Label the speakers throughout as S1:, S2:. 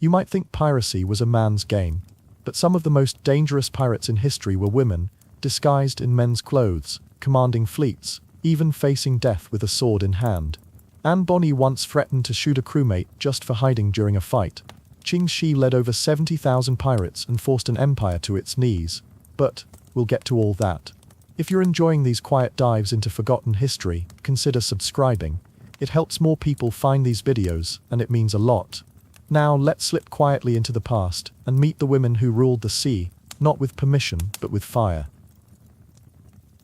S1: You might think piracy was a man's game, but some of the most dangerous pirates in history were women, disguised in men's clothes, commanding fleets, even facing death with a sword in hand. Anne Bonny once threatened to shoot a crewmate just for hiding during a fight. Ching Shih led over 70,000 pirates and forced an empire to its knees. But we'll get to all that. If you're enjoying these quiet dives into forgotten history, consider subscribing. It helps more people find these videos, and it means a lot. Now let's slip quietly into the past and meet the women who ruled the sea, not with permission, but with fire.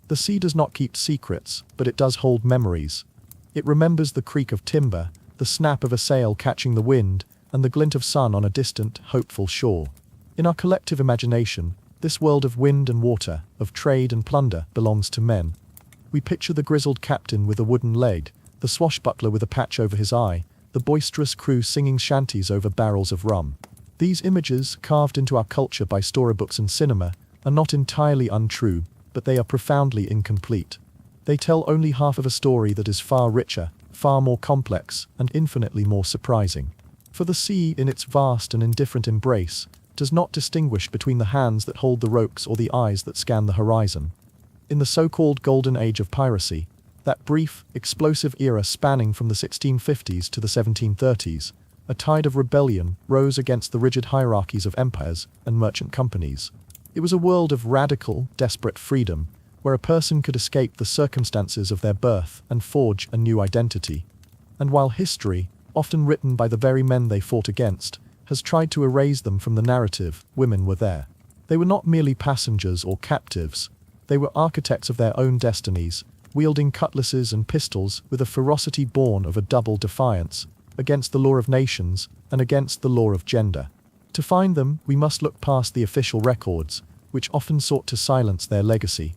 S1: The sea does not keep secrets, but it does hold memories. It remembers the creak of timber, the snap of a sail catching the wind, and the glint of sun on a distant, hopeful shore. In our collective imagination, this world of wind and water, of trade and plunder, belongs to men. We picture the grizzled captain with a wooden leg, the swashbuckler with a patch over his eye, the boisterous crew singing shanties over barrels of rum. These images, carved into our culture by storybooks and cinema, are not entirely untrue, but they are profoundly incomplete. They tell only half of a story that is far richer, far more complex, and infinitely more surprising. For the sea, in its vast and indifferent embrace, does not distinguish between the hands that hold the ropes or the eyes that scan the horizon. In the so-called golden age of piracy, that brief, explosive era spanning from the 1650s to the 1730s, a tide of rebellion rose against the rigid hierarchies of empires and merchant companies. It was a world of radical, desperate freedom, where a person could escape the circumstances of their birth and forge a new identity. And while history, often written by the very men they fought against, has tried to erase them from the narrative, women were there. They were not merely passengers or captives. They were architects of their own destinies, wielding cutlasses and pistols with a ferocity born of a double defiance, against the law of nations and against the law of gender. To find them, we must look past the official records, which often sought to silence their legacy.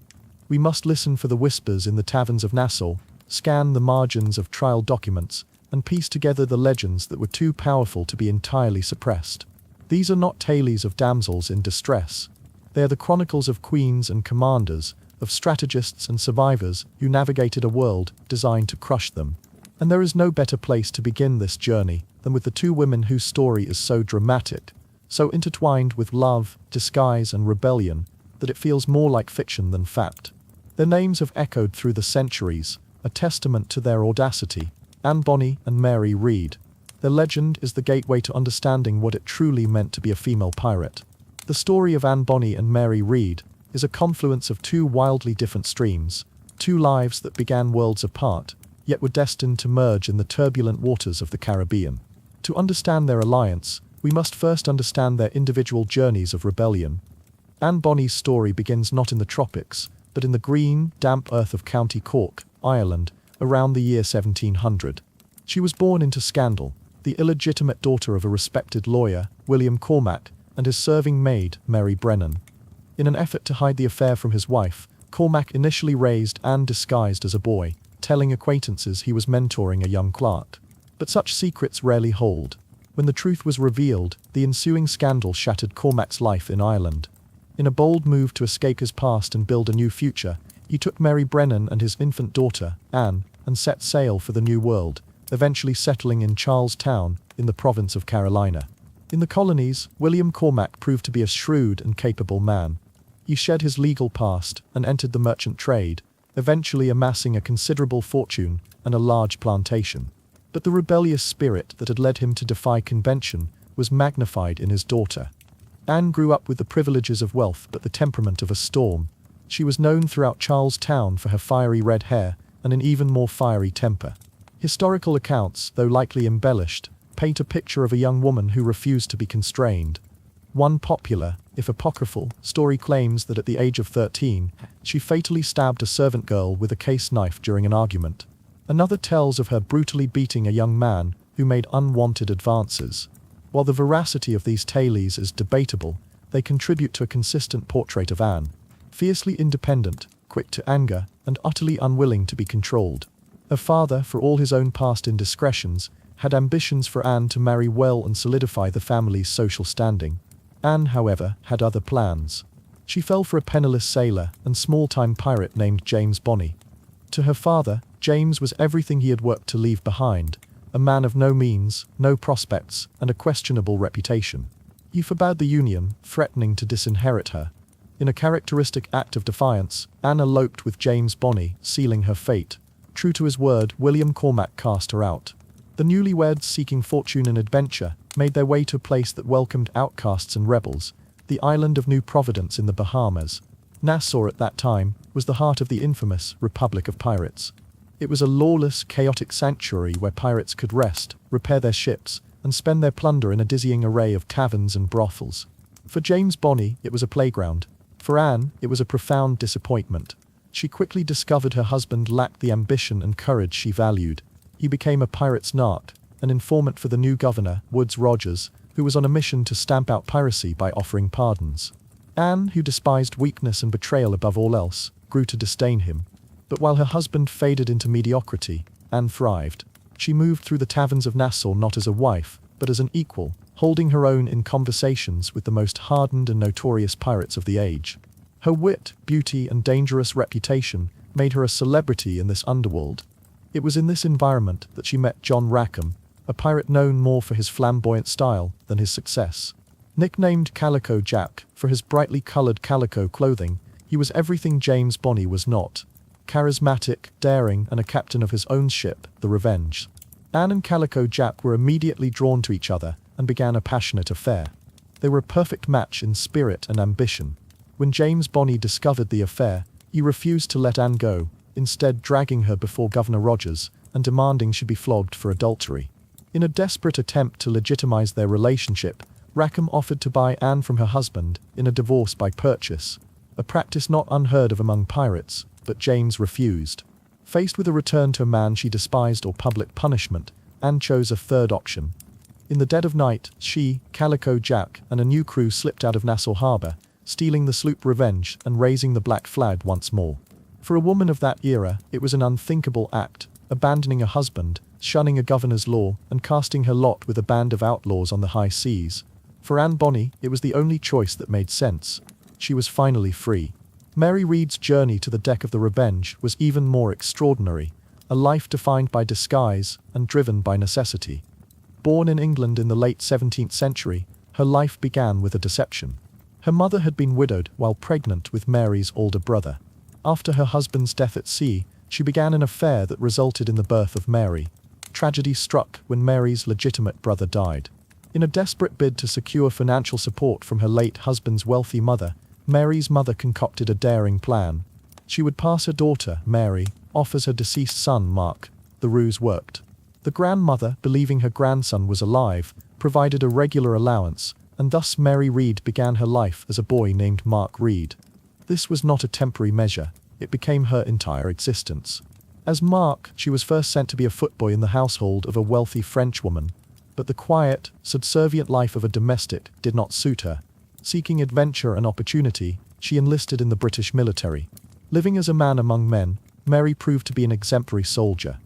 S1: We must listen for the whispers in the taverns of Nassau, scan the margins of trial documents, and piece together the legends that were too powerful to be entirely suppressed. These are not tales of damsels in distress. They are the chronicles of queens and commanders, of strategists and survivors who navigated a world designed to crush them. And there is no better place to begin this journey than with the two women whose story is so dramatic, so intertwined with love, disguise, and rebellion, that it feels more like fiction than fact. Their names have echoed through the centuries, a testament to their audacity: Anne Bonny and Mary Read. Their legend is the gateway to understanding what it truly meant to be a female pirate. The story of Anne Bonny and Mary Read is a confluence of two wildly different streams, two lives that began worlds apart, yet were destined to merge in the turbulent waters of the Caribbean. To understand their alliance, we must first understand their individual journeys of rebellion. Anne Bonny's story begins not in the tropics, but in the green, damp earth of County Cork, Ireland, around the year 1700. She was born into scandal, the illegitimate daughter of a respected lawyer, William Cormac, and his serving maid, Mary Brennan. In an effort to hide the affair from his wife, Cormac initially raised Anne disguised as a boy, telling acquaintances he was mentoring a young clerk. But such secrets rarely hold. When the truth was revealed, the ensuing scandal shattered Cormac's life in Ireland. In a bold move to escape his past and build a new future, he took Mary Brennan and his infant daughter, Anne, and set sail for the New World, eventually settling in Charlestown, in the province of Carolina. In the colonies, William Cormac proved to be a shrewd and capable man. He shed his legal past and entered the merchant trade, eventually amassing a considerable fortune and a large plantation. But the rebellious spirit that had led him to defy convention was magnified in his daughter. Anne grew up with the privileges of wealth but the temperament of a storm. She was known throughout Charlestown for her fiery red hair and an even more fiery temper. Historical accounts, though likely embellished, paint a picture of a young woman who refused to be constrained. One popular, if apocryphal, story claims that at the age of 13, she fatally stabbed a servant girl with a case knife during an argument. Another tells of her brutally beating a young man who made unwanted advances. While the veracity of these tales is debatable, they contribute to a consistent portrait of Anne: fiercely independent, quick to anger, and utterly unwilling to be controlled. Her father, for all his own past indiscretions, had ambitions for Anne to marry well and solidify the family's social standing. Anne, however, had other plans. She fell for a penniless sailor and small-time pirate named James Bonny. To her father, James was everything he had worked to leave behind, a man of no means, no prospects, and a questionable reputation. He forbade the union, threatening to disinherit her. In a characteristic act of defiance, Anne eloped with James Bonny, sealing her fate. True to his word, William Cormac cast her out. The newlyweds, seeking fortune and adventure, made their way to a place that welcomed outcasts and rebels, the island of New Providence in the Bahamas. Nassau at that time was the heart of the infamous Republic of Pirates. It was a lawless, chaotic sanctuary where pirates could rest, repair their ships, and spend their plunder in a dizzying array of taverns and brothels. For James Bonny, it was a playground. For Anne, it was a profound disappointment. She quickly discovered her husband lacked the ambition and courage she valued. He became a pirate's narc, an informant for the new governor, Woodes Rogers, who was on a mission to stamp out piracy by offering pardons. Anne, who despised weakness and betrayal above all else, grew to disdain him. But while her husband faded into mediocrity, Anne thrived. She moved through the taverns of Nassau not as a wife, but as an equal, holding her own in conversations with the most hardened and notorious pirates of the age. Her wit, beauty, and dangerous reputation made her a celebrity in this underworld. It was in this environment that she met John Rackham, a pirate known more for his flamboyant style than his success. Nicknamed Calico Jack for his brightly colored calico clothing, he was everything James Bonny was not. Charismatic, daring, and a captain of his own ship, the Revenge. Anne and Calico Jack were immediately drawn to each other and began a passionate affair. They were a perfect match in spirit and ambition. When James Bonny discovered the affair, he refused to let Anne go, instead dragging her before Governor Rogers and demanding she be flogged for adultery. In a desperate attempt to legitimize their relationship, Rackham offered to buy Anne from her husband in a divorce by purchase, a practice not unheard of among pirates, but James refused. Faced with a return to a man she despised or public punishment, Anne chose a third option. In the dead of night, she, Calico Jack, and a new crew slipped out of Nassau Harbor, stealing the sloop Revenge and raising the black flag once more. For a woman of that era, it was an unthinkable act, abandoning a husband, shunning a governor's law, and casting her lot with a band of outlaws on the high seas. For Anne Bonny, it was the only choice that made sense. She was finally free. Mary Read's journey to the deck of the Revenge was even more extraordinary, a life defined by disguise and driven by necessity. Born in England in the late 17th century, her life began with a deception. Her mother had been widowed while pregnant with Mary's older brother. After her husband's death at sea, she began an affair that resulted in the birth of Mary. Tragedy struck when Mary's legitimate brother died. In a desperate bid to secure financial support from her late husband's wealthy mother, Mary's mother concocted a daring plan. She would pass her daughter, Mary, off as her deceased son, Mark. The ruse worked. The grandmother, believing her grandson was alive, provided a regular allowance, and thus Mary Read began her life as a boy named Mark Read. This was not a temporary measure, it became her entire existence. As Mark, she was first sent to be a footboy in the household of a wealthy Frenchwoman, but the quiet, subservient life of a domestic did not suit her. Seeking adventure and opportunity, she enlisted in the British military. Living as a man among men, Mary proved to be an exemplary soldier.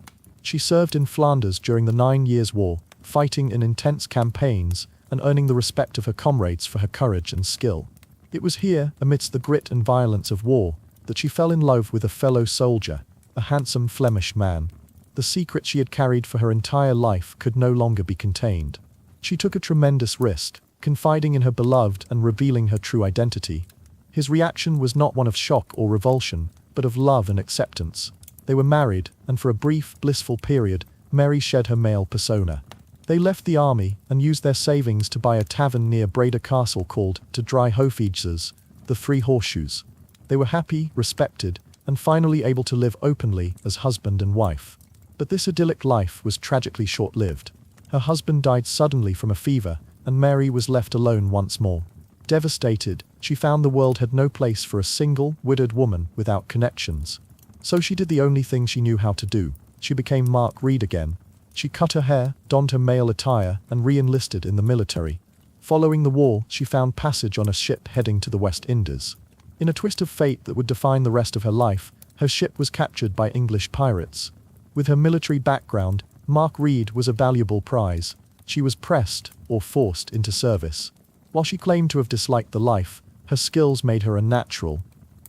S1: She served in Flanders during the 9 Years' War, fighting in intense campaigns and earning the respect of her comrades for her courage and skill. It was here, amidst the grit and violence of war, that she fell in love with a fellow soldier, a handsome Flemish man. The secret she had carried for her entire life could no longer be contained. She took a tremendous risk, confiding in her beloved and revealing her true identity. His reaction was not one of shock or revulsion, but of love and acceptance. They were married, and for a brief, blissful period, Mary shed her male persona. They left the army and used their savings to buy a tavern near Breda Castle called To Dry Hoefijses, the Three Horseshoes. They were happy, respected, and finally able to live openly as husband and wife. But this idyllic life was tragically short-lived. Her husband died suddenly from a fever, and Mary was left alone once more. Devastated, she found the world had no place for a single, widowed woman without connections. So she did the only thing she knew how to do. She became Mark Read again. She cut her hair, donned her male attire, and re-enlisted in the military. Following the war, she found passage on a ship heading to the West Indies. In a twist of fate that would define the rest of her life, her ship was captured by English pirates. With her military background, Mark Read was a valuable prize. She was pressed, or forced, into service. While she claimed to have disliked the life, her skills made her a natural.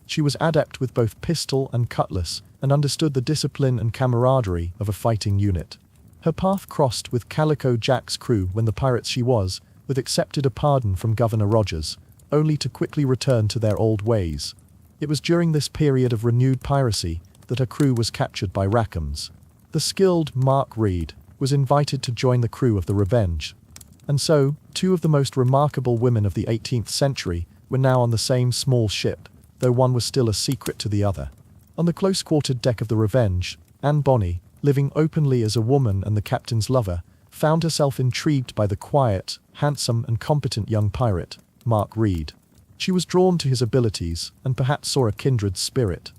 S1: She was adept with both pistol and cutlass, and understood the discipline and camaraderie of a fighting unit. Her path crossed with Calico Jack's crew when the pirates she was, with accepted a pardon from Governor Rogers, only to quickly return to their old ways. It was during this period of renewed piracy that her crew was captured by Rackham's. The skilled Mark Reed was invited to join the crew of the Revenge. And so, two of the most remarkable women of the 18th century were now on the same small ship, though one was still a secret to the other. On the close-quartered deck of the Revenge, Anne Bonny, living openly as a woman and the captain's lover, found herself intrigued by the quiet, handsome and competent young pirate, Mark Reed. She was drawn to his abilities and perhaps saw a kindred spirit.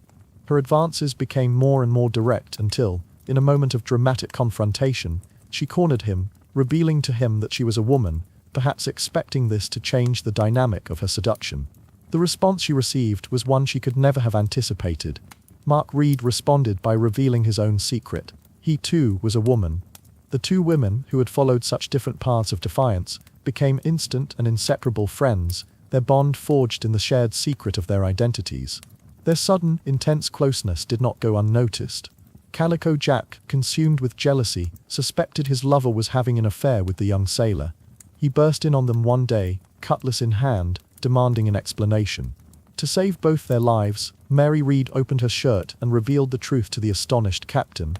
S1: Her advances became more and more direct until, in a moment of dramatic confrontation, she cornered him, revealing to him that she was a woman, perhaps expecting this to change the dynamic of her seduction. The response she received was one she could never have anticipated. Mark Reed responded by revealing his own secret. He too was a woman. The two women, who had followed such different paths of defiance, became instant and inseparable friends, their bond forged in the shared secret of their identities. Their sudden, intense closeness did not go unnoticed. Calico Jack, consumed with jealousy, suspected his lover was having an affair with the young sailor. He burst in on them one day, cutlass in hand, demanding an explanation. To save both their lives, Mary Reed opened her shirt and revealed the truth to the astonished captain.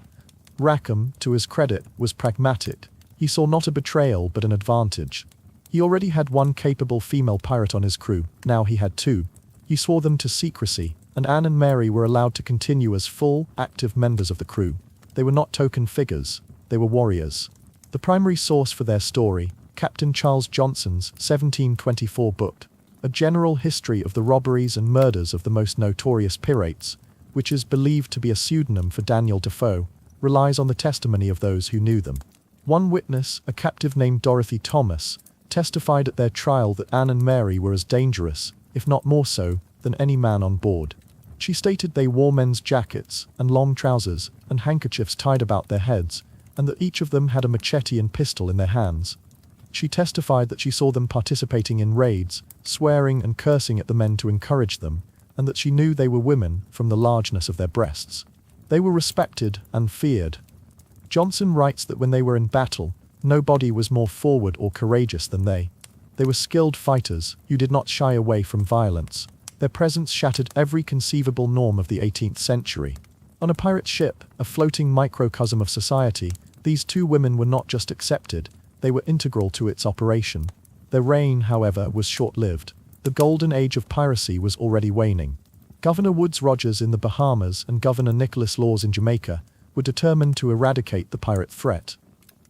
S1: Rackham, to his credit, was pragmatic. He saw not a betrayal but an advantage. He already had one capable female pirate on his crew, now he had two. He swore them to secrecy, and Anne and Mary were allowed to continue as full, active members of the crew. They were not token figures, they were warriors. The primary source for their story, Captain Charles Johnson's 1724 book, A General History of the Robberies and Murders of the Most Notorious Pirates, which is believed to be a pseudonym for Daniel Defoe, relies on the testimony of those who knew them. One witness, a captive named Dorothy Thomas, testified at their trial that Anne and Mary were as dangerous, if not more so, than any man on board. She stated they wore men's jackets and long trousers and handkerchiefs tied about their heads, and that each of them had a machete and pistol in their hands. She testified that she saw them participating in raids, swearing and cursing at the men to encourage them, and that she knew they were women from the largeness of their breasts. They were respected and feared. Johnson writes that when they were in battle, nobody was more forward or courageous than they. They were skilled fighters who did not shy away from violence. Their presence shattered every conceivable norm of the 18th century. On a pirate ship, a floating microcosm of society, these two women were not just accepted, they were integral to its operation. Their reign, however, was short-lived. The golden age of piracy was already waning. Governor Woodes Rogers in the Bahamas and Governor Nicholas Laws in Jamaica were determined to eradicate the pirate threat.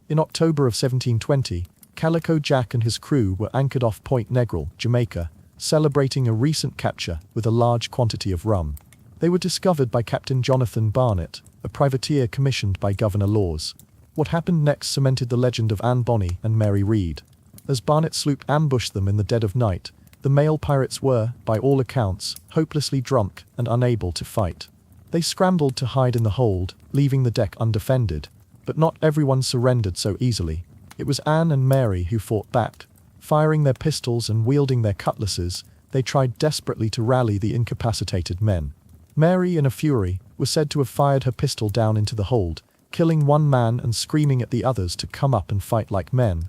S1: In October of 1720, Calico Jack and his crew were anchored off Point Negril, Jamaica, celebrating a recent capture with a large quantity of rum. They were discovered by Captain Jonathan Barnett, a privateer commissioned by Governor Laws. What happened next cemented the legend of Anne Bonny and Mary Reed. As Barnett's sloop ambushed them in the dead of night, the male pirates were, by all accounts, hopelessly drunk and unable to fight. They scrambled to hide in the hold, leaving the deck undefended. But not everyone surrendered so easily. It was Anne and Mary who fought back. Firing their pistols and wielding their cutlasses, they tried desperately to rally the incapacitated men. Mary, in a fury, was said to have fired her pistol down into the hold, killing one man and screaming at the others to come up and fight like men.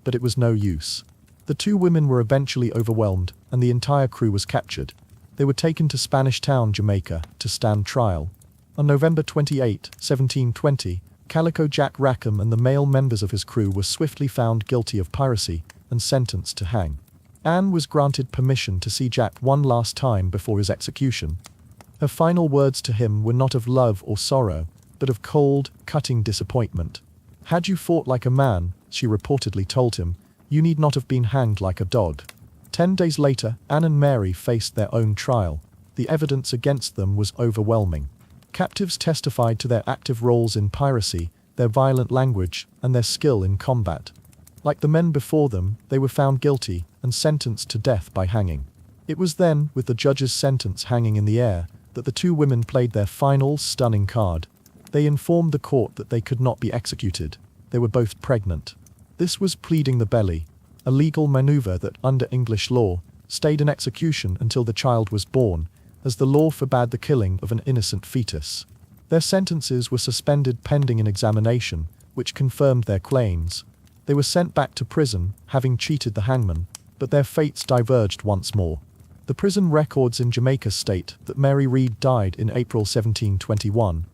S1: But it was no use. The two women were eventually overwhelmed, and the entire crew was captured. They were taken to Spanish Town, Jamaica, to stand trial. On November 28, 1720, Calico Jack Rackham and the male members of his crew were swiftly found guilty of piracy and sentenced to hang. Anne was granted permission to see Jack one last time before his execution. Her final words to him were not of love or sorrow, but of cold, cutting disappointment. "Had you fought like a man," she reportedly told him, "you need not have been hanged like a dog." 10 days later, Anne and Mary faced their own trial. The evidence against them was overwhelming. Captives testified to their active roles in piracy, their violent language, and their skill in combat. Like the men before them, they were found guilty and sentenced to death by hanging. It was then, with the judge's sentence hanging in the air, that the two women played their final, stunning card. They informed the court that they could not be executed. They were both pregnant. This was pleading the belly, a legal maneuver that, under English law, stayed an execution until the child was born, as the law forbade the killing of an innocent fetus. Their sentences were suspended pending an examination, which confirmed their claims. They were sent back to prison, having cheated the hangman, but their fates diverged once more. The prison records in Jamaica state that Mary Read died in April 1721.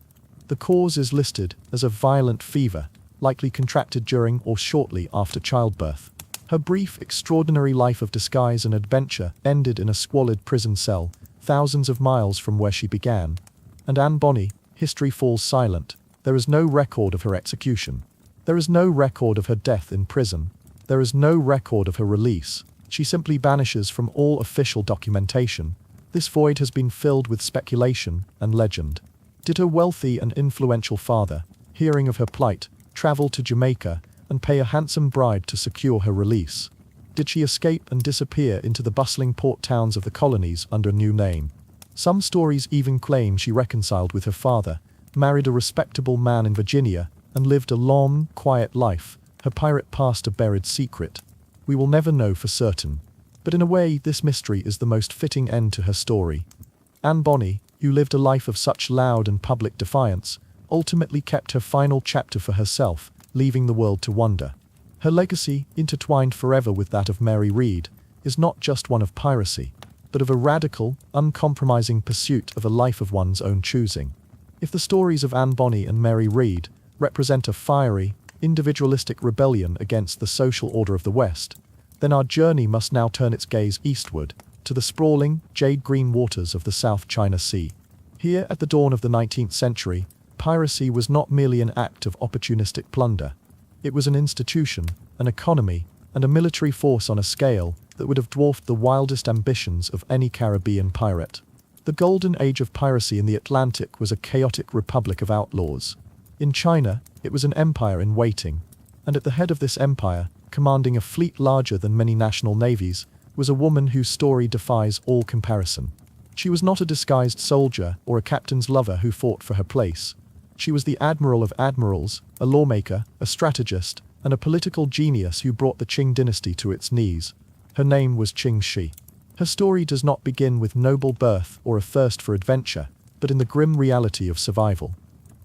S1: The cause is listed as a violent fever, likely contracted during or shortly after childbirth. Her brief, extraordinary life of disguise and adventure ended in a squalid prison cell, thousands of miles from where she began. And Anne Bonny, history falls silent. There is no record of her execution. There is no record of her death in prison. There is no record of her release. She simply vanishes from all official documentation. This void has been filled with speculation and legend. Did her wealthy and influential father, hearing of her plight, travel to Jamaica and pay a handsome bribe to secure her release? Did she escape and disappear into the bustling port towns of the colonies under a new name? Some stories even claim she reconciled with her father, married a respectable man in Virginia, and lived a long, quiet life, her pirate past a buried secret. We will never know for certain. But in a way, this mystery is the most fitting end to her story. Anne Bonny, who lived a life of such loud and public defiance, ultimately kept her final chapter for herself, leaving the world to wonder. Her legacy, intertwined forever with that of Mary Read, is not just one of piracy, but of a radical, uncompromising pursuit of a life of one's own choosing. If the stories of Anne Bonny and Mary Read represent a fiery, individualistic rebellion against the social order of the West, then our journey must now turn its gaze eastward, to the sprawling, jade-green waters of the South China Sea. Here, at the dawn of the 19th century, piracy was not merely an act of opportunistic plunder. It was an institution, an economy, and a military force on a scale that would have dwarfed the wildest ambitions of any Caribbean pirate. The golden age of piracy in the Atlantic was a chaotic republic of outlaws. In China, it was an empire in waiting, and at the head of this empire, commanding a fleet larger than many national navies, was a woman whose story defies all comparison. She was not a disguised soldier or a captain's lover who fought for her place. She was the admiral of admirals, a lawmaker, a strategist, and a political genius who brought the Qing dynasty to its knees. Her name was Ching Shih. Her story does not begin with noble birth or a thirst for adventure, but in the grim reality of survival.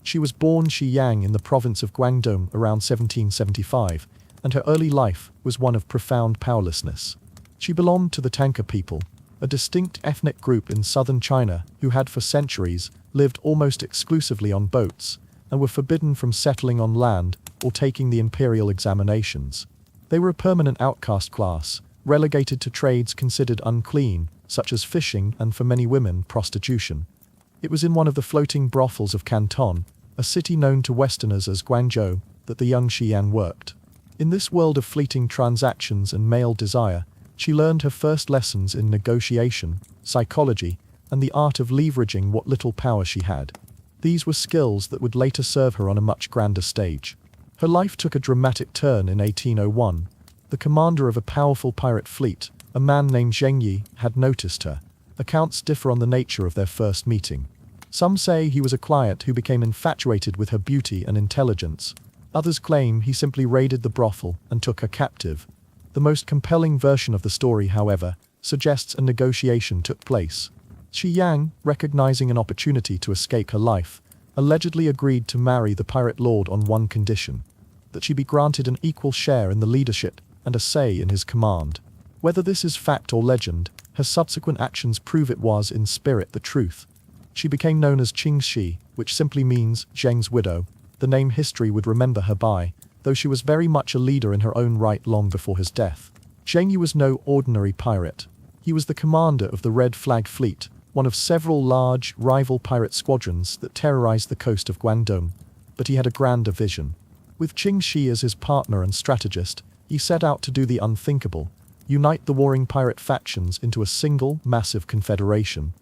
S1: She was born Xi'Yang in the province of Guangdong around 1775, and her early life was one of profound powerlessness. She belonged to the Tanka people, a distinct ethnic group in southern China who had for centuries lived almost exclusively on boats and were forbidden from settling on land or taking the imperial examinations. They were a permanent outcast class, relegated to trades considered unclean, such as fishing and, for many women, prostitution. It was in one of the floating brothels of Canton, a city known to Westerners as Guangzhou, that the young Xi'Yan worked. In this world of fleeting transactions and male desire, she learned her first lessons in negotiation, psychology, and the art of leveraging what little power she had. These were skills that would later serve her on a much grander stage. Her life took a dramatic turn in 1801. The commander of a powerful pirate fleet, a man named Zheng Yi, had noticed her. Accounts differ on the nature of their first meeting. Some say he was a client who became infatuated with her beauty and intelligence. Others claim he simply raided the brothel and took her captive. The most compelling version of the story, however, suggests a negotiation took place. Xi'Yang, recognizing an opportunity to escape her life, allegedly agreed to marry the pirate lord on one condition: that she be granted an equal share in the leadership and a say in his command. Whether this is fact or legend, her subsequent actions prove it was in spirit the truth. She became known as Ching Shih, which simply means Zheng's widow, the name history would remember her by, though she was very much a leader in her own right long before his death. Zheng Yi was no ordinary pirate. He was the commander of the Red Flag Fleet, one of several large, rival pirate squadrons that terrorized the coast of Guangdong. But he had a grander vision. With Ching Shih as his partner and strategist, he set out to do the unthinkable: unite the warring pirate factions into a single, massive confederation.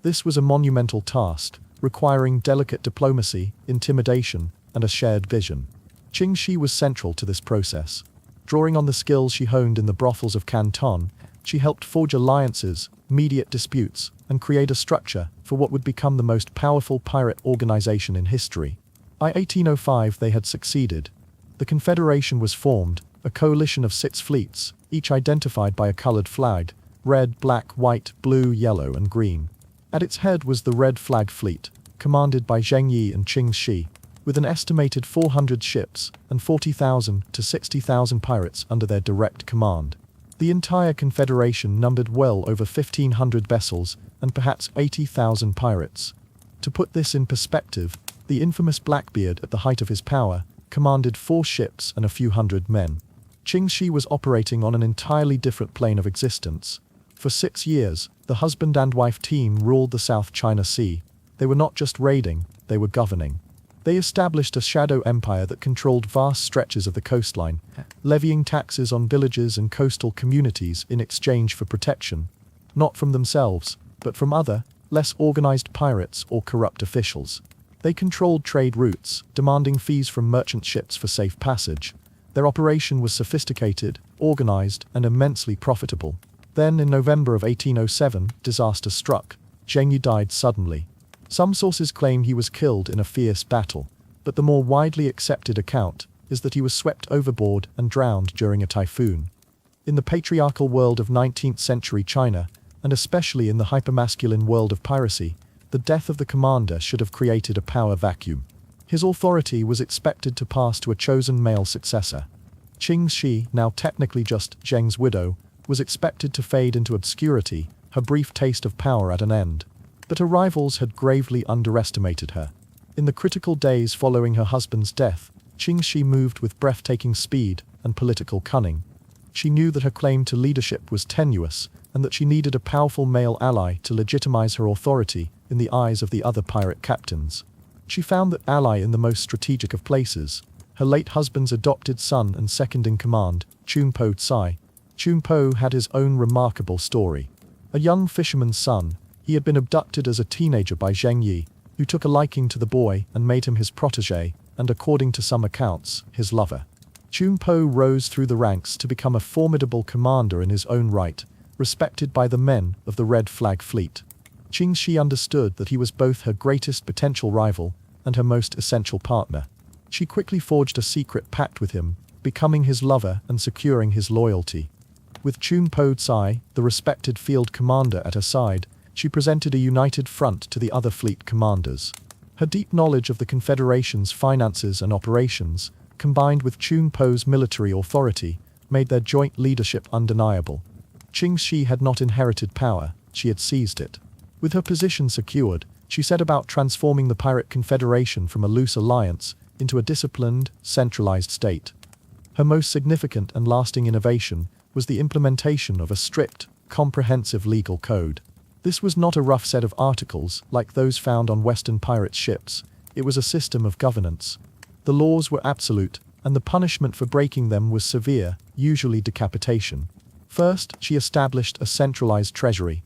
S1: This was a monumental task, requiring delicate diplomacy, intimidation, and a shared vision. Ching Shih was central to this process. Drawing on the skills she honed in the brothels of Canton, she helped forge alliances, mediate disputes, and create a structure for what would become the most powerful pirate organization in history. By 1805 they had succeeded. The Confederation was formed, a coalition of 6 fleets, each identified by a colored flag: red, black, white, blue, yellow, and green. At its head was the Red Flag Fleet, commanded by Zheng Yi and Ching Shih. with an estimated 400 ships and 40,000 to 60,000 pirates under their direct command. The entire confederation numbered well over 1,500 vessels and perhaps 80,000 pirates. To put this in perspective, the infamous Blackbeard at the height of his power commanded 4 ships and a few hundred men. Ching Shih was operating on an entirely different plane of existence. For 6 years, the husband and wife team ruled the South China Sea. They were not just raiding, they were governing. They established a shadow empire that controlled vast stretches of the coastline, levying taxes on villages and coastal communities in exchange for protection, not from themselves, but from other, less organized pirates or corrupt officials. They controlled trade routes, demanding fees from merchant ships for safe passage. Their operation was sophisticated, organized, and immensely profitable. Then, in November of 1807, disaster struck. Zheng Yi died suddenly. Some sources claim he was killed in a fierce battle, but the more widely accepted account is that he was swept overboard and drowned during a typhoon. In the patriarchal world of 19th century China, and especially in the hypermasculine world of piracy, the death of the commander should have created a power vacuum. His authority was expected to pass to a chosen male successor. Ching Shih, now technically just Zheng's widow, was expected to fade into obscurity, her brief taste of power at an end. But her rivals had gravely underestimated her. In the critical days following her husband's death, Ching Shih moved with breathtaking speed and political cunning. She knew that her claim to leadership was tenuous, and that she needed a powerful male ally to legitimize her authority in the eyes of the other pirate captains. She found that ally in the most strategic of places, her late husband's adopted son and second-in-command, Chun Po Tsai. Chun Po had his own remarkable story. A young fisherman's son, he had been abducted as a teenager by Zheng Yi, who took a liking to the boy and made him his protégé, and according to some accounts, his lover. Chun Po rose through the ranks to become a formidable commander in his own right, respected by the men of the Red Flag Fleet. Ching Shih understood that he was both her greatest potential rival and her most essential partner. She quickly forged a secret pact with him, becoming his lover and securing his loyalty. With Chun Po Tsai, the respected field commander at her side, she presented a united front to the other fleet commanders. Her deep knowledge of the Confederation's finances and operations, combined with Chun Po's military authority, made their joint leadership undeniable. Ching Shih had not inherited power, she had seized it. With her position secured, she set about transforming the pirate confederation from a loose alliance into a disciplined, centralized state. Her most significant and lasting innovation was the implementation of a strict, comprehensive legal code. This was not a rough set of articles like those found on Western pirate ships. It was a system of governance. The laws were absolute, and the punishment for breaking them was severe, usually decapitation. First, she established a centralized treasury.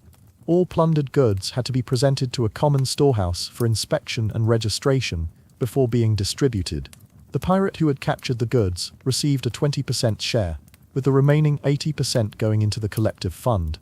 S1: All plundered goods had to be presented to a common storehouse for inspection and registration before being distributed. The pirate who had captured the goods received a 20% share, with the remaining 80% going into the collective fund.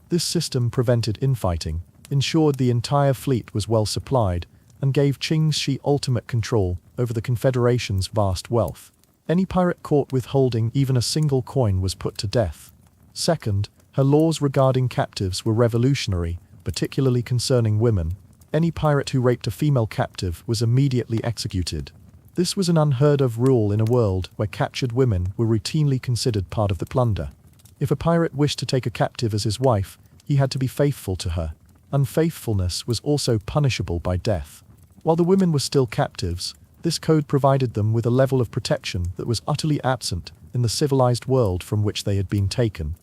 S1: This system prevented infighting, ensured the entire fleet was well supplied, and gave Ching Shih ultimate control over the Confederation's vast wealth. Any pirate caught withholding even a single coin was put to death. Second, her laws regarding captives were revolutionary, particularly concerning women. Any pirate who raped a female captive was immediately executed. This was an unheard-of rule in a world where captured women were routinely considered part of the plunder. If a pirate wished to take a captive as his wife, he had to be faithful to her. Unfaithfulness was also punishable by death. While the women were still captives, this code provided them with a level of protection that was utterly absent in the civilized world from which they had been taken.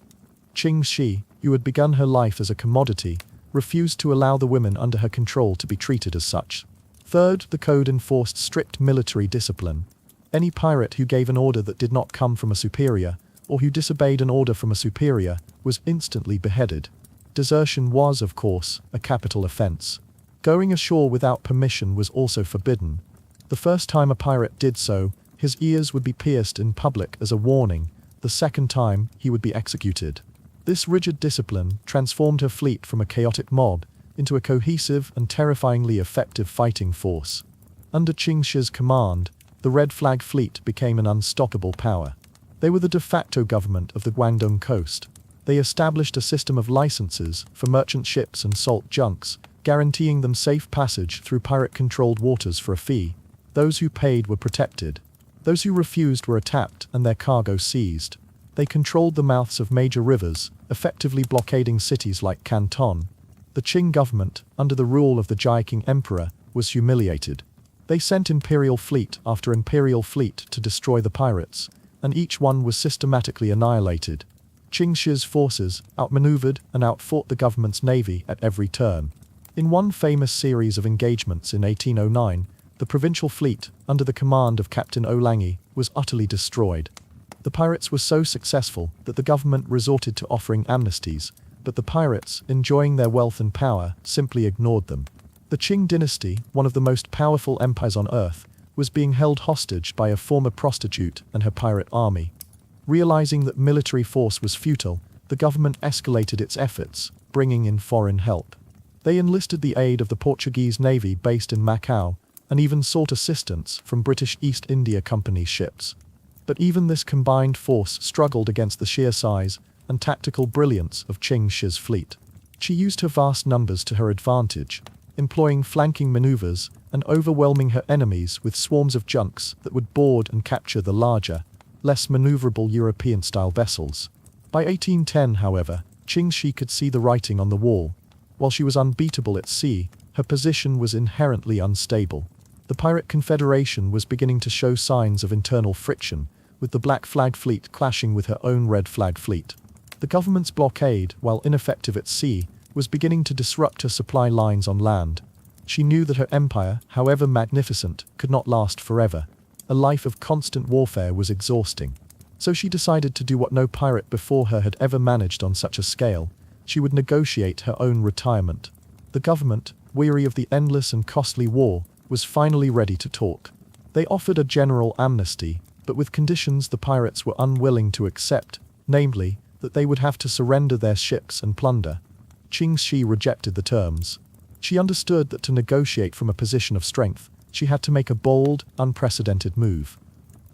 S1: Ching Shih, who had begun her life as a commodity, refused to allow the women under her control to be treated as such. Third, the code enforced strict military discipline. Any pirate who gave an order that did not come from a superior, or who disobeyed an order from a superior, was instantly beheaded. Desertion was, of course, a capital offense. Going ashore without permission was also forbidden. The first time a pirate did so, his ears would be pierced in public as a warning. The second time, he would be executed. This rigid discipline transformed her fleet from a chaotic mob into a cohesive and terrifyingly effective fighting force. Under Ching Shih's command, the Red Flag Fleet became an unstoppable power. They were the de facto government of the Guangdong coast. They established a system of licenses for merchant ships and salt junks, guaranteeing them safe passage through pirate-controlled waters for a fee. Those who paid were protected. Those who refused were attacked and their cargo seized. They controlled the mouths of major rivers, effectively blockading cities like Canton. The Qing government, under the rule of the Jia emperor, was humiliated. They sent imperial fleet after imperial fleet to destroy the pirates, and each one was systematically annihilated. Ching Shih's forces outmaneuvered and outfought the government's navy at every turn. In one famous series of engagements in 1809, the provincial fleet, under the command of Captain Olangi, was utterly destroyed. The pirates were so successful that the government resorted to offering amnesties, but the pirates, enjoying their wealth and power, simply ignored them. The Qing dynasty, one of the most powerful empires on earth, was being held hostage by a former prostitute and her pirate army. Realizing that military force was futile, the government escalated its efforts, bringing in foreign help. They enlisted the aid of the Portuguese navy based in Macau, and even sought assistance from British East India Company ships. But even this combined force struggled against the sheer size and tactical brilliance of Ching Shih's fleet. She used her vast numbers to her advantage, employing flanking maneuvers and overwhelming her enemies with swarms of junks that would board and capture the larger, less maneuverable European-style vessels. By 1810, however, Ching Shih could see the writing on the wall. While she was unbeatable at sea, her position was inherently unstable. The pirate confederation was beginning to show signs of internal friction, with the Black Flag fleet clashing with her own Red Flag fleet. The government's blockade, while ineffective at sea, was beginning to disrupt her supply lines on land. She knew that her empire, however magnificent, could not last forever. A life of constant warfare was exhausting. So she decided to do what no pirate before her had ever managed on such a scale. She would negotiate her own retirement. The government, weary of the endless and costly war, was finally ready to talk. They offered a general amnesty, but with conditions the pirates were unwilling to accept, namely, that they would have to surrender their ships and plunder. Ching Shih rejected the terms. She understood that to negotiate from a position of strength, she had to make a bold, unprecedented move.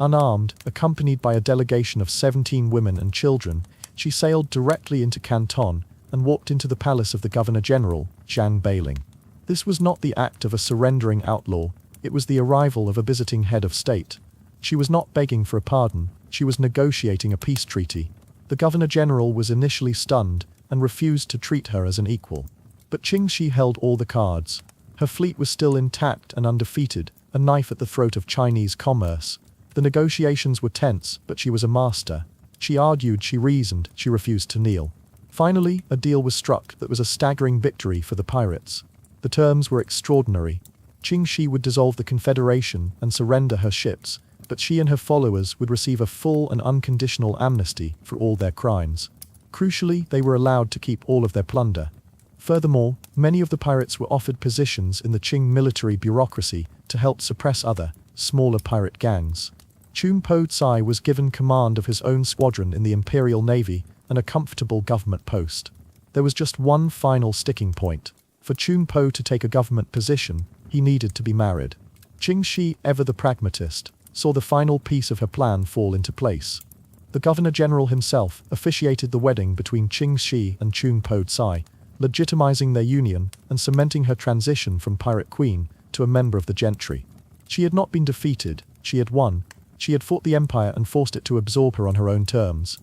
S1: Unarmed, accompanied by a delegation of 17 women and children, she sailed directly into Canton and walked into the palace of the Governor-General, Zhang Beiling. This was not the act of a surrendering outlaw, it was the arrival of a visiting head of state. She was not begging for a pardon, she was negotiating a peace treaty. The Governor-General was initially stunned and refused to treat her as an equal. But Ching Shih held all the cards. Her fleet was still intact and undefeated, a knife at the throat of Chinese commerce. The negotiations were tense, but she was a master. She argued, she reasoned, she refused to kneel. Finally, a deal was struck that was a staggering victory for the pirates. The terms were extraordinary. Ching Shih would dissolve the confederation and surrender her ships, but she and her followers would receive a full and unconditional amnesty for all their crimes. Crucially, they were allowed to keep all of their plunder. Furthermore, many of the pirates were offered positions in the Qing military bureaucracy to help suppress other, smaller pirate gangs. Chun Po Tsai was given command of his own squadron in the Imperial Navy and a comfortable government post. There was just one final sticking point. For Chun Po to take a government position, he needed to be married. Ching Shih, ever the pragmatist, saw the final piece of her plan fall into place. The Governor-General himself officiated the wedding between Ching Shih and Chun Po Tsai, legitimizing their union and cementing her transition from pirate queen to a member of the gentry. She had not been defeated, she had won. She had fought the empire and forced it to absorb her on her own terms.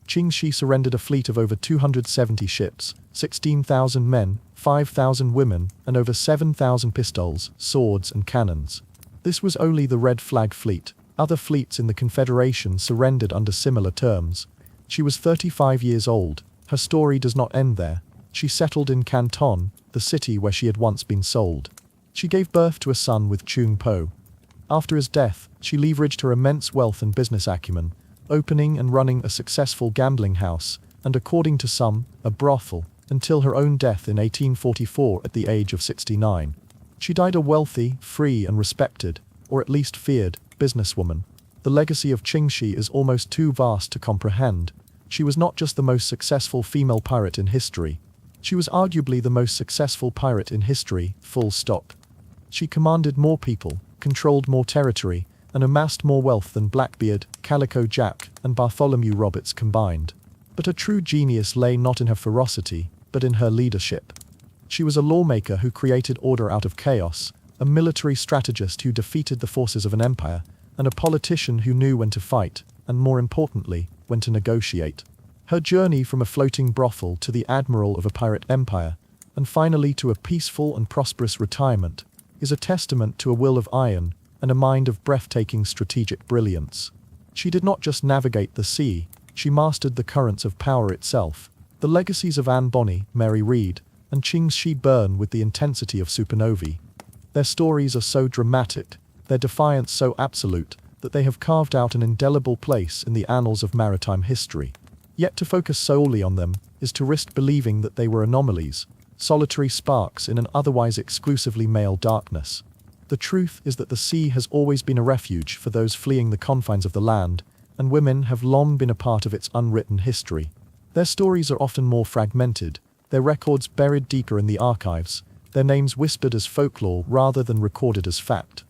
S1: Ching Shih surrendered a fleet of over 270 ships, 16,000 men, 5,000 women, and over 7,000 pistols, swords, and cannons. This was only the Red Flag fleet. Other fleets in the Confederation surrendered under similar terms. She was 35 years old. Her story does not end there. She settled in Canton, the city where she had once been sold. She gave birth to a son with Chun Po. After his death, she leveraged her immense wealth and business acumen, opening and running a successful gambling house, and according to some, a brothel, until her own death in 1844 at the age of 69. She died a wealthy, free and respected, or at least feared, businesswoman. The legacy of Ching Shih is almost too vast to comprehend. She was not just the most successful female pirate in history. She was arguably the most successful pirate in history, full stop. She commanded more people, controlled more territory, and amassed more wealth than Blackbeard, Calico Jack, and Bartholomew Roberts combined. But her true genius lay not in her ferocity, but in her leadership. She was a lawmaker who created order out of chaos, a military strategist who defeated the forces of an empire, and a politician who knew when to fight, and more importantly, when to negotiate. Her journey from a floating brothel to the admiral of a pirate empire, and finally to a peaceful and prosperous retirement, is a testament to a will of iron and a mind of breathtaking strategic brilliance. She did not just navigate the sea, she mastered the currents of power itself. The legacies of Anne Bonny, Mary Read, and Ching Shih burn with the intensity of supernovae. Their stories are so dramatic, their defiance so absolute, that they have carved out an indelible place in the annals of maritime history. Yet to focus solely on them is to risk believing that they were anomalies, solitary sparks in an otherwise exclusively male darkness. The truth is that the sea has always been a refuge for those fleeing the confines of the land, and women have long been a part of its unwritten history. Their stories are often more fragmented, their records buried deeper in the archives, their names whispered as folklore rather than recorded as fact.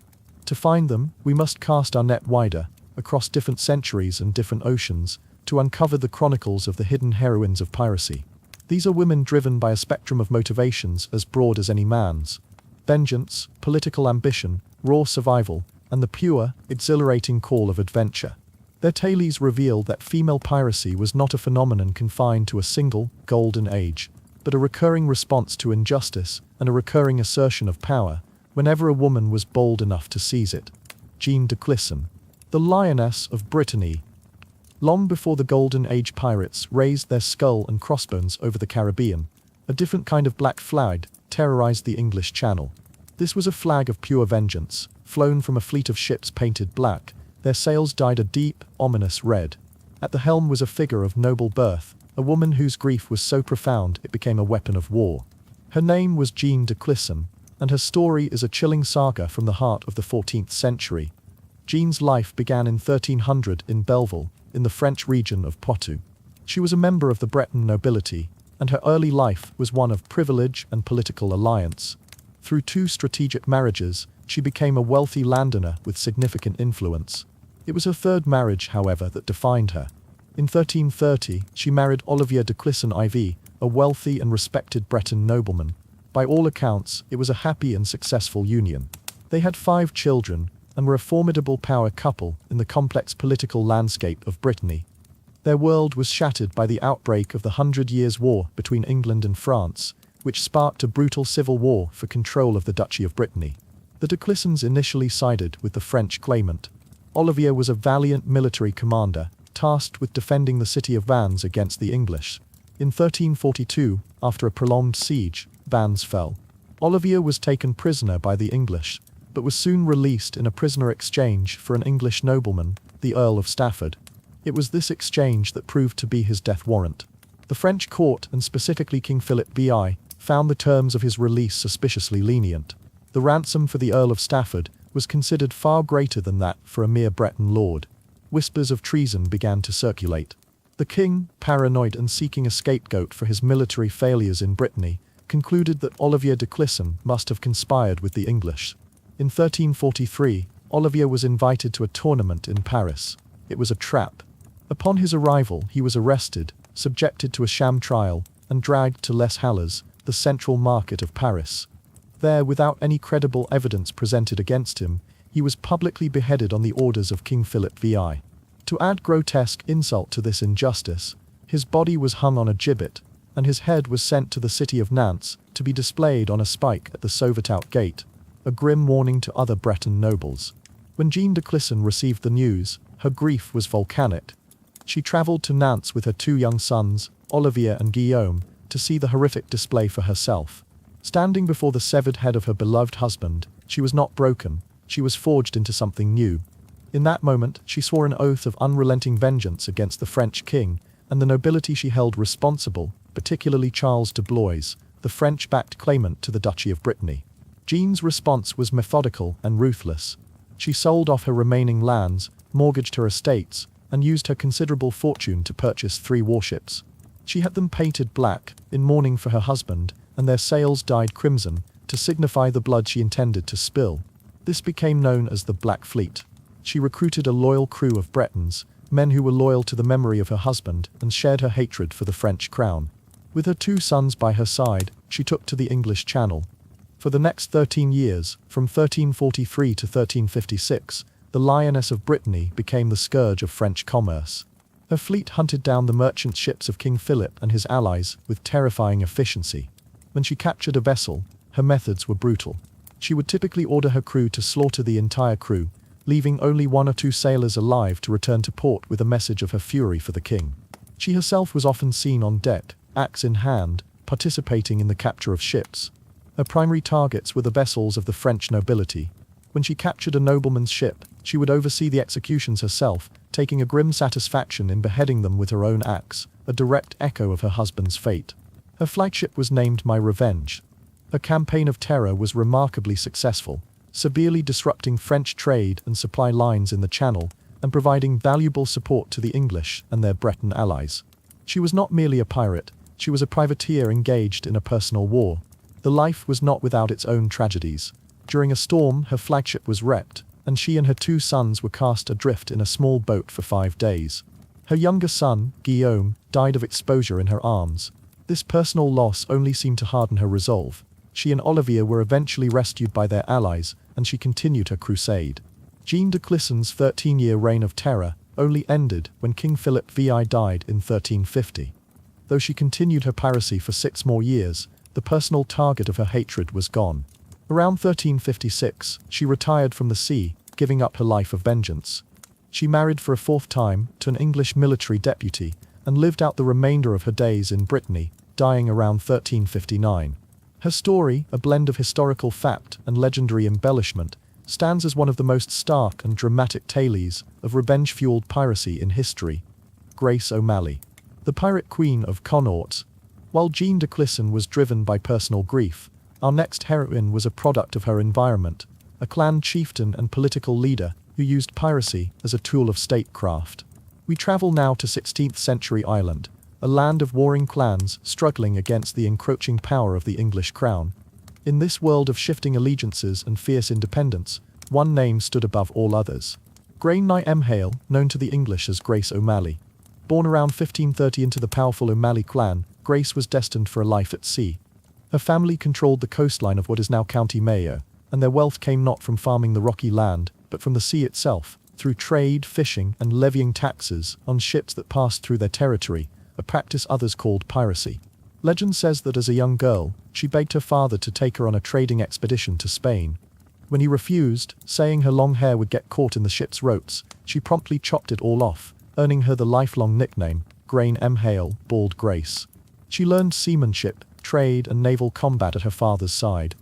S1: To find them, we must cast our net wider, across different centuries and different oceans, to uncover the chronicles of the hidden heroines of piracy. These are women driven by a spectrum of motivations as broad as any man's. Vengeance, political ambition, raw survival, and the pure, exhilarating call of adventure. Their tales reveal that female piracy was not a phenomenon confined to a single, golden age, but a recurring response to injustice and a recurring assertion of power, whenever a woman was bold enough to seize it. Jeanne de Clisson, the Lioness of Brittany. Long before the Golden Age pirates raised their skull and crossbones over the Caribbean, a different kind of black flag terrorized the English Channel. This was a flag of pure vengeance, flown from a fleet of ships painted black, their sails dyed a deep, ominous red. At the helm was a figure of noble birth, a woman whose grief was so profound it became a weapon of war. Her name was Jeanne de Clisson, and her story is a chilling saga from the heart of the 14th century. Jeanne's life began in 1300 in Belleville, in the French region of Poitou. She was a member of the Breton nobility, and her early life was one of privilege and political alliance. Through 2 strategic marriages, she became a wealthy landowner with significant influence. It was her 3rd marriage, however, that defined her. In 1330, she married Olivier de Clisson IV, a wealthy and respected Breton nobleman. By all accounts, it was a happy and successful union. They had 5 children, and were a formidable power couple in the complex political landscape of Brittany. Their world was shattered by the outbreak of the 100 Years' War between England and France, which sparked a brutal civil war for control of the Duchy of Brittany. The de Clissons initially sided with the French claimant. Olivier was a valiant military commander, tasked with defending the city of Vannes against the English. In 1342, after a prolonged siege, Vannes fell. Olivier was taken prisoner by the English, but was soon released in a prisoner exchange for an English nobleman, the Earl of Stafford. It was this exchange that proved to be his death warrant. The French court, and specifically King Philip VI, found the terms of his release suspiciously lenient. The ransom for the Earl of Stafford was considered far greater than that for a mere Breton lord. Whispers of treason began to circulate. The king, paranoid and seeking a scapegoat for his military failures in Brittany, concluded that Olivier de Clisson must have conspired with the English. In 1343, Olivier was invited to a tournament in Paris. It was a trap. Upon his arrival, he was arrested, subjected to a sham trial, and dragged to Les Halles, the central market of Paris. There, without any credible evidence presented against him, he was publicly beheaded on the orders of King Philip VI. To add grotesque insult to this injustice, his body was hung on a gibbet, and his head was sent to the city of Nantes to be displayed on a spike at the Sauvetout gate, a grim warning to other Breton nobles. When Jeanne de Clisson received the news, her grief was volcanic. She travelled to Nantes with her 2 young sons, Olivier and Guillaume, to see the horrific display for herself. Standing before the severed head of her beloved husband, she was not broken, she was forged into something new. In that moment, she swore an oath of unrelenting vengeance against the French king and the nobility she held responsible, particularly Charles de Blois, the French-backed claimant to the Duchy of Brittany. Jeanne's response was methodical and ruthless. She sold off her remaining lands, mortgaged her estates, and used her considerable fortune to purchase 3 warships. She had them painted black, in mourning for her husband, and their sails dyed crimson, to signify the blood she intended to spill. This became known as the Black Fleet. She recruited a loyal crew of Bretons, men who were loyal to the memory of her husband and shared her hatred for the French crown. With her 2 sons by her side, she took to the English Channel. For the next 13 years, from 1343 to 1356, the Lioness of Brittany became the scourge of French commerce. Her fleet hunted down the merchant ships of King Philip and his allies with terrifying efficiency. When she captured a vessel, her methods were brutal. She would typically order her crew to slaughter the entire crew, leaving only one or two sailors alive to return to port with a message of her fury for the king. She herself was often seen on deck, axe in hand, participating in the capture of ships. Her primary targets were the vessels of the French nobility. When she captured a nobleman's ship, she would oversee the executions herself, taking a grim satisfaction in beheading them with her own axe, a direct echo of her husband's fate. Her flagship was named My Revenge. Her campaign of terror was remarkably successful, severely disrupting French trade and supply lines in the Channel, and providing valuable support to the English and their Breton allies. She was not merely a pirate, she was a privateer engaged in a personal war. The life was not without its own tragedies. During a storm, her flagship was wrecked, and she and her two sons were cast adrift in a small boat for 5 days. Her younger son, Guillaume, died of exposure in her arms. This personal loss only seemed to harden her resolve. She and Olivier were eventually rescued by their allies, and she continued her crusade. Jean de Clison's 13-year reign of terror only ended when King Philip VI died in 1350. Though she continued her piracy for 6 more years, the personal target of her hatred was gone. Around 1356, she retired from the sea, giving up her life of vengeance. She married for a 4th time to an English military deputy, and lived out the remainder of her days in Brittany, dying around 1359. Her story, a blend of historical fact and legendary embellishment, stands as one of the most stark and dramatic tales of revenge-fueled piracy in history. Grace O'Malley, the Pirate Queen of Connaught. While Jean de Clisson was driven by personal grief, our next heroine was a product of her environment, a clan chieftain and political leader who used piracy as a tool of statecraft. We travel now to 16th century Ireland, a land of warring clans struggling against the encroaching power of the English crown. In this world of shifting allegiances and fierce independence, one name stood above all others. Grain Nye Hale, known to the English as Grace O'Malley. Born around 1530 into the powerful O'Malley clan, Grace was destined for a life at sea. Her family controlled the coastline of what is now County Mayo, and their wealth came not from farming the rocky land, but from the sea itself, through trade, fishing, and levying taxes on ships that passed through their territory, a practice others called piracy. Legend says that as a young girl, she begged her father to take her on a trading expedition to Spain. When he refused, saying her long hair would get caught in the ship's ropes, she promptly chopped it all off, earning her the lifelong nickname, Grain Hale, Bald Grace. She learned seamanship, trade, and naval combat at her father's side.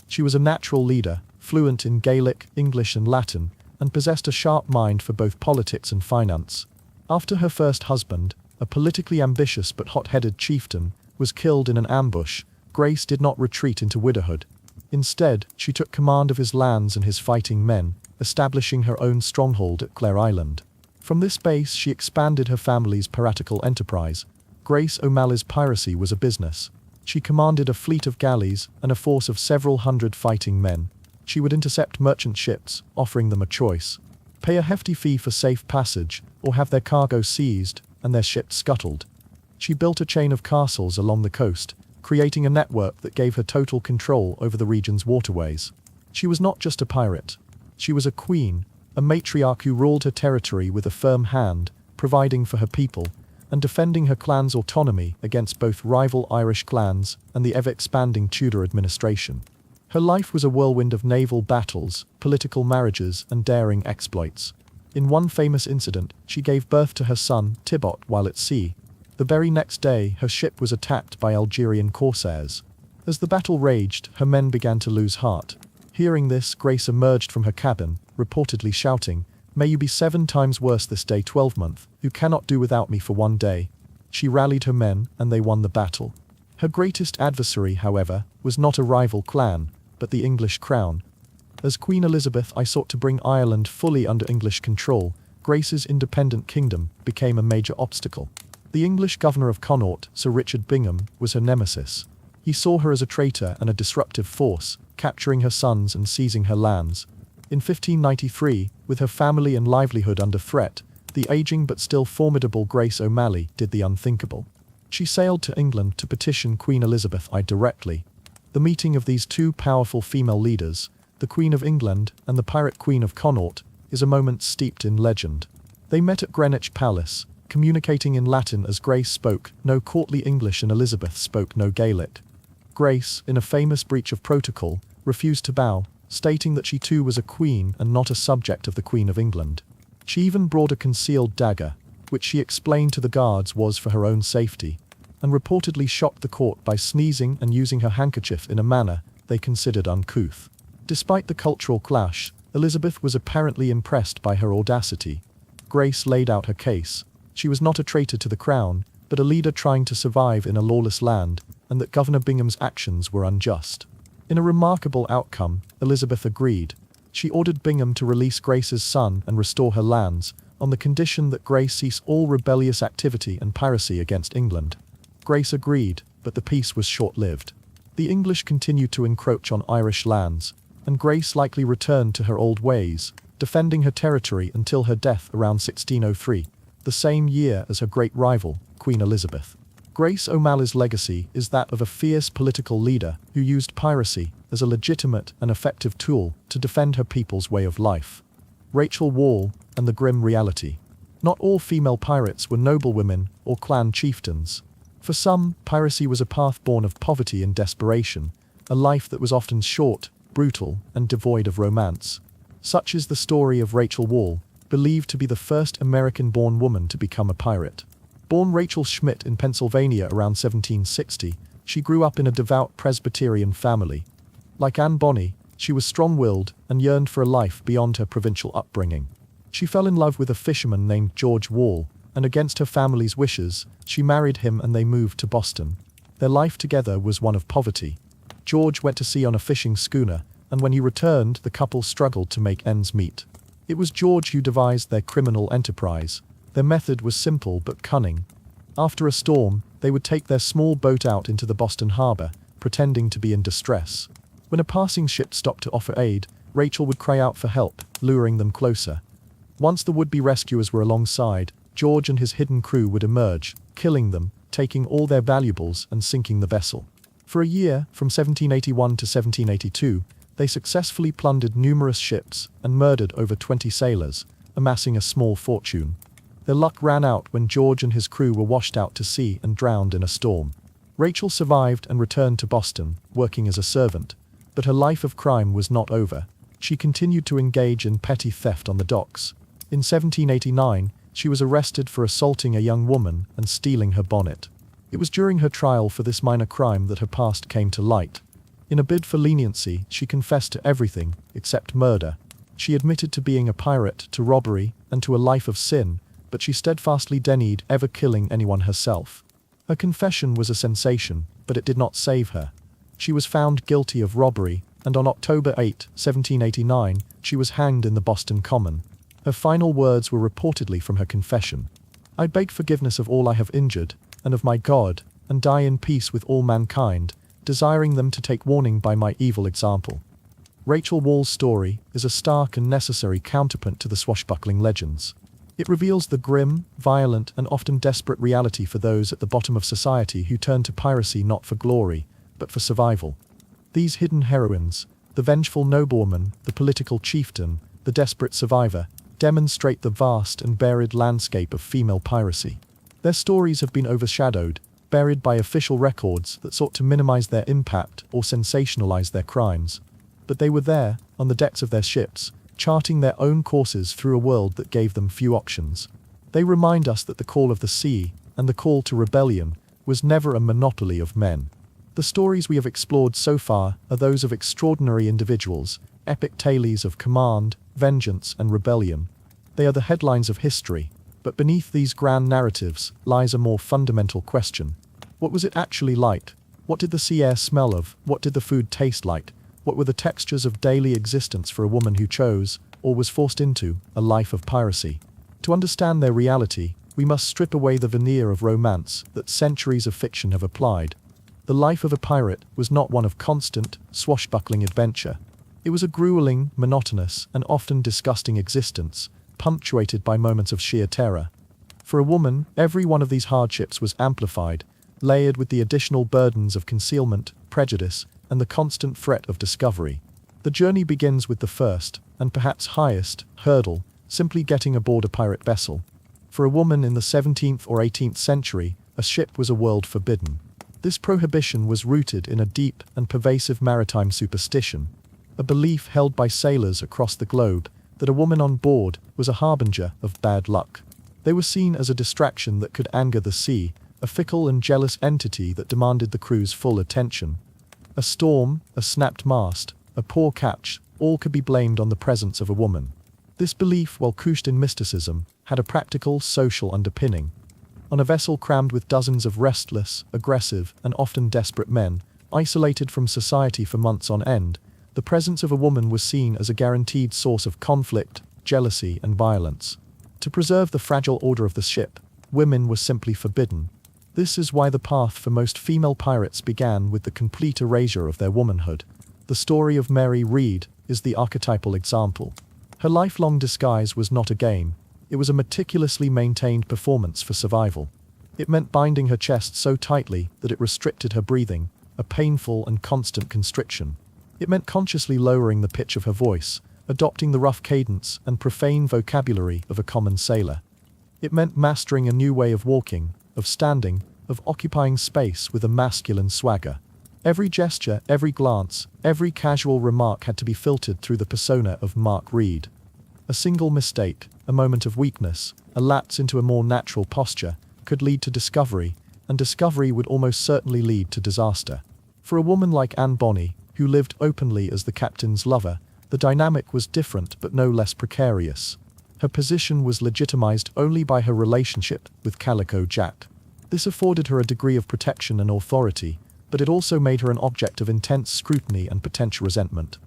S1: She was a natural leader, fluent in Gaelic, English, and Latin, and possessed a sharp mind for both politics and finance. After her first husband, a politically ambitious but hot-headed chieftain, was killed in an ambush, Grace did not retreat into widowhood. Instead, she took command of his lands and his fighting men, establishing her own stronghold at Clare Island. From this base she expanded her family's piratical enterprise. Grace O'Malley's piracy was a business. She commanded a fleet of galleys and a force of several hundred fighting men. She would intercept merchant ships, offering them a choice: pay a hefty fee for safe passage, or have their cargo seized and their ships scuttled. She built a chain of castles along the coast, creating a network that gave her total control over the region's waterways. She was not just a pirate. She was a queen, a matriarch who ruled her territory with a firm hand, providing for her people, and defending her clan's autonomy against both rival Irish clans and the ever-expanding Tudor administration. Her life was a whirlwind of naval battles, political marriages, and daring exploits. In one famous incident, she gave birth to her son, Tybot, while at sea. The very next day, her ship was attacked by Algerian corsairs. As the battle raged, her men began to lose heart. Hearing this, Grace emerged from her cabin, reportedly shouting, "May you be 7 times worse this day 12-month, who cannot do without me for 1 day." She rallied her men, and they won the battle. Her greatest adversary, however, was not a rival clan, but the English crown. As Queen Elizabeth I sought to bring Ireland fully under English control, Grace's independent kingdom became a major obstacle. The English governor of Connaught, Sir Richard Bingham, was her nemesis. He saw her as a traitor and a disruptive force, capturing her sons and seizing her lands. In 1593, with her family and livelihood under threat, the aging but still formidable Grace O'Malley did the unthinkable. She sailed to England to petition Queen Elizabeth I directly. The meeting of these two powerful female leaders, the Queen of England and the pirate Queen of Connaught, is a moment steeped in legend. They met at Greenwich Palace, communicating in Latin as Grace spoke no courtly English and Elizabeth spoke no Gaelic. Grace, in a famous breach of protocol, refused to bow, stating that she too was a queen and not a subject of the Queen of England. She even brought a concealed dagger, which she explained to the guards was for her own safety, and reportedly shocked the court by sneezing and using her handkerchief in a manner they considered uncouth. Despite the cultural clash, Elizabeth was apparently impressed by her audacity. Grace laid out her case. She was not a traitor to the crown, but a leader trying to survive in a lawless land, and that Governor Bingham's actions were unjust. In a remarkable outcome, Elizabeth agreed. She ordered Bingham to release Grace's son and restore her lands, on the condition that Grace cease all rebellious activity and piracy against England. Grace agreed, but the peace was short-lived. The English continued to encroach on Irish lands, and Grace likely returned to her old ways, defending her territory until her death around 1603, the same year as her great rival, Queen Elizabeth. Grace O'Malley's legacy is that of a fierce political leader who used piracy as a legitimate and effective tool to defend her people's way of life. Rachel Wall and the grim reality. Not all female pirates were noblewomen or clan chieftains. For some, piracy was a path born of poverty and desperation, a life that was often short, brutal, and devoid of romance. Such is the story of Rachel Wall, believed to be the first American-born woman to become a pirate. Born Rachel Schmidt in Pennsylvania around 1760, she grew up in a devout Presbyterian family. Like Anne Bonny, she was strong-willed and yearned for a life beyond her provincial upbringing. She fell in love with a fisherman named George Wall, and against her family's wishes, she married him and they moved to Boston. Their life together was one of poverty. George went to sea on a fishing schooner, and when he returned, the couple struggled to make ends meet. It was George who devised their criminal enterprise. Their method was simple but cunning. After a storm, they would take their small boat out into the Boston harbor, pretending to be in distress. When a passing ship stopped to offer aid, Rachel would cry out for help, luring them closer. Once the would-be rescuers were alongside, George and his hidden crew would emerge, killing them, taking all their valuables and sinking the vessel. For a year, from 1781 to 1782, they successfully plundered numerous ships and murdered over 20 sailors, amassing a small fortune. Their luck ran out when George and his crew were washed out to sea and drowned in a storm. Rachel survived and returned to Boston, working as a servant. But her life of crime was not over. She continued to engage in petty theft on the docks. In 1789, she was arrested for assaulting a young woman and stealing her bonnet. It was during her trial for this minor crime that her past came to light. In a bid for leniency, she confessed to everything, except murder. She admitted to being a pirate, to robbery, and to a life of sin, but she steadfastly denied ever killing anyone herself. Her confession was a sensation, but it did not save her. She was found guilty of robbery, and on October 8, 1789, she was hanged in the Boston Common. Her final words were reportedly from her confession. "I beg forgiveness of all I have injured, and of my God, and die in peace with all mankind, desiring them to take warning by my evil example." Rachel Wall's story is a stark and necessary counterpoint to the swashbuckling legends. It reveals the grim, violent, and often desperate reality for those at the bottom of society who turn to piracy not for glory, but for survival. These hidden heroines, the vengeful noblewoman, the political chieftain, the desperate survivor, demonstrate the vast and varied landscape of female piracy. Their stories have been overshadowed, buried by official records that sought to minimize their impact or sensationalize their crimes. But they were there, on the decks of their ships, charting their own courses through a world that gave them few options. They remind us that the call of the sea, and the call to rebellion, was never a monopoly of men. The stories we have explored so far are those of extraordinary individuals, epic tales of command, vengeance, and rebellion. They are the headlines of history, but beneath these grand narratives lies a more fundamental question. What was it actually like? What did the sea air smell of? What did the food taste like? What were the textures of daily existence for a woman who chose, or was forced into, a life of piracy? To understand their reality, we must strip away the veneer of romance that centuries of fiction have applied. The life of a pirate was not one of constant, swashbuckling adventure. It was a grueling, monotonous, and often disgusting existence, punctuated by moments of sheer terror. For a woman, every one of these hardships was amplified, layered with the additional burdens of concealment, prejudice, and the constant threat of discovery. The journey begins with the first, and perhaps highest, hurdle, simply getting aboard a pirate vessel. For a woman in the 17th or 18th century, a ship was a world forbidden. This prohibition was rooted in a deep and pervasive maritime superstition, a belief held by sailors across the globe that a woman on board was a harbinger of bad luck. They were seen as a distraction that could anger the sea, a fickle and jealous entity that demanded the crew's full attention. A storm, a snapped mast, a poor catch, all could be blamed on the presence of a woman. This belief, while couched in mysticism, had a practical social underpinning. On a vessel crammed with dozens of restless, aggressive, and often desperate men, isolated from society for months on end, the presence of a woman was seen as a guaranteed source of conflict, jealousy, and violence. To preserve the fragile order of the ship, women were simply forbidden. This is why the path for most female pirates began with the complete erasure of their womanhood. The story of Mary Read is the archetypal example. Her lifelong disguise was not a game, it was a meticulously maintained performance for survival. It meant binding her chest so tightly that it restricted her breathing, a painful and constant constriction. It meant consciously lowering the pitch of her voice, adopting the rough cadence and profane vocabulary of a common sailor. It meant mastering a new way of walking, of standing, of occupying space with a masculine swagger. Every gesture, every glance, every casual remark had to be filtered through the persona of Mark Read. A single mistake, a moment of weakness, a lapse into a more natural posture, could lead to discovery, and discovery would almost certainly lead to disaster. For a woman like Anne Bonny, who lived openly as the captain's lover, the dynamic was different but no less precarious. Her position was legitimized only by her relationship with Calico Jack. This afforded her a degree of protection and authority, but it also made her an object of intense scrutiny and potential resentment.